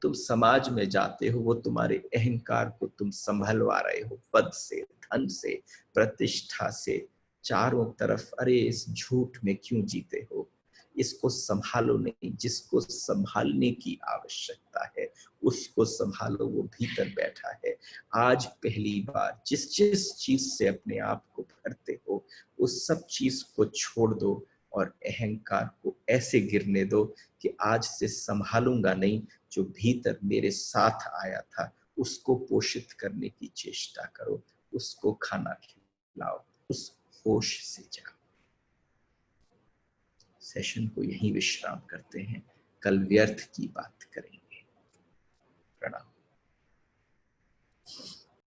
तुम समाज में जाते हो, वो तुम्हारे अहंकार को तुम संभलवा रहे हो, पद से, धन से, प्रतिष्ठा से, चारों तरफ। अरे इस झूठ में क्यों जीते हो? इसको संभालो नहीं, जिसको संभालने की आवश्यकता है उसको संभालो, वो भीतर बैठा है। आज पहली बार जिस जिस चीज से अपने आप को भरते हो, उस सब चीज को छोड़ दो और अहंकार को ऐसे गिरने दो कि आज से संभालूंगा नहीं, जो भीतर मेरे साथ आया था उसको पोषित करने की चेष्टा करो, उसको खाना खिलाओ, उस होश से जाओ। सेशन को यहीं विश्राम करते हैं, कल व्यर्थ की बात करेंगे। प्रणाम।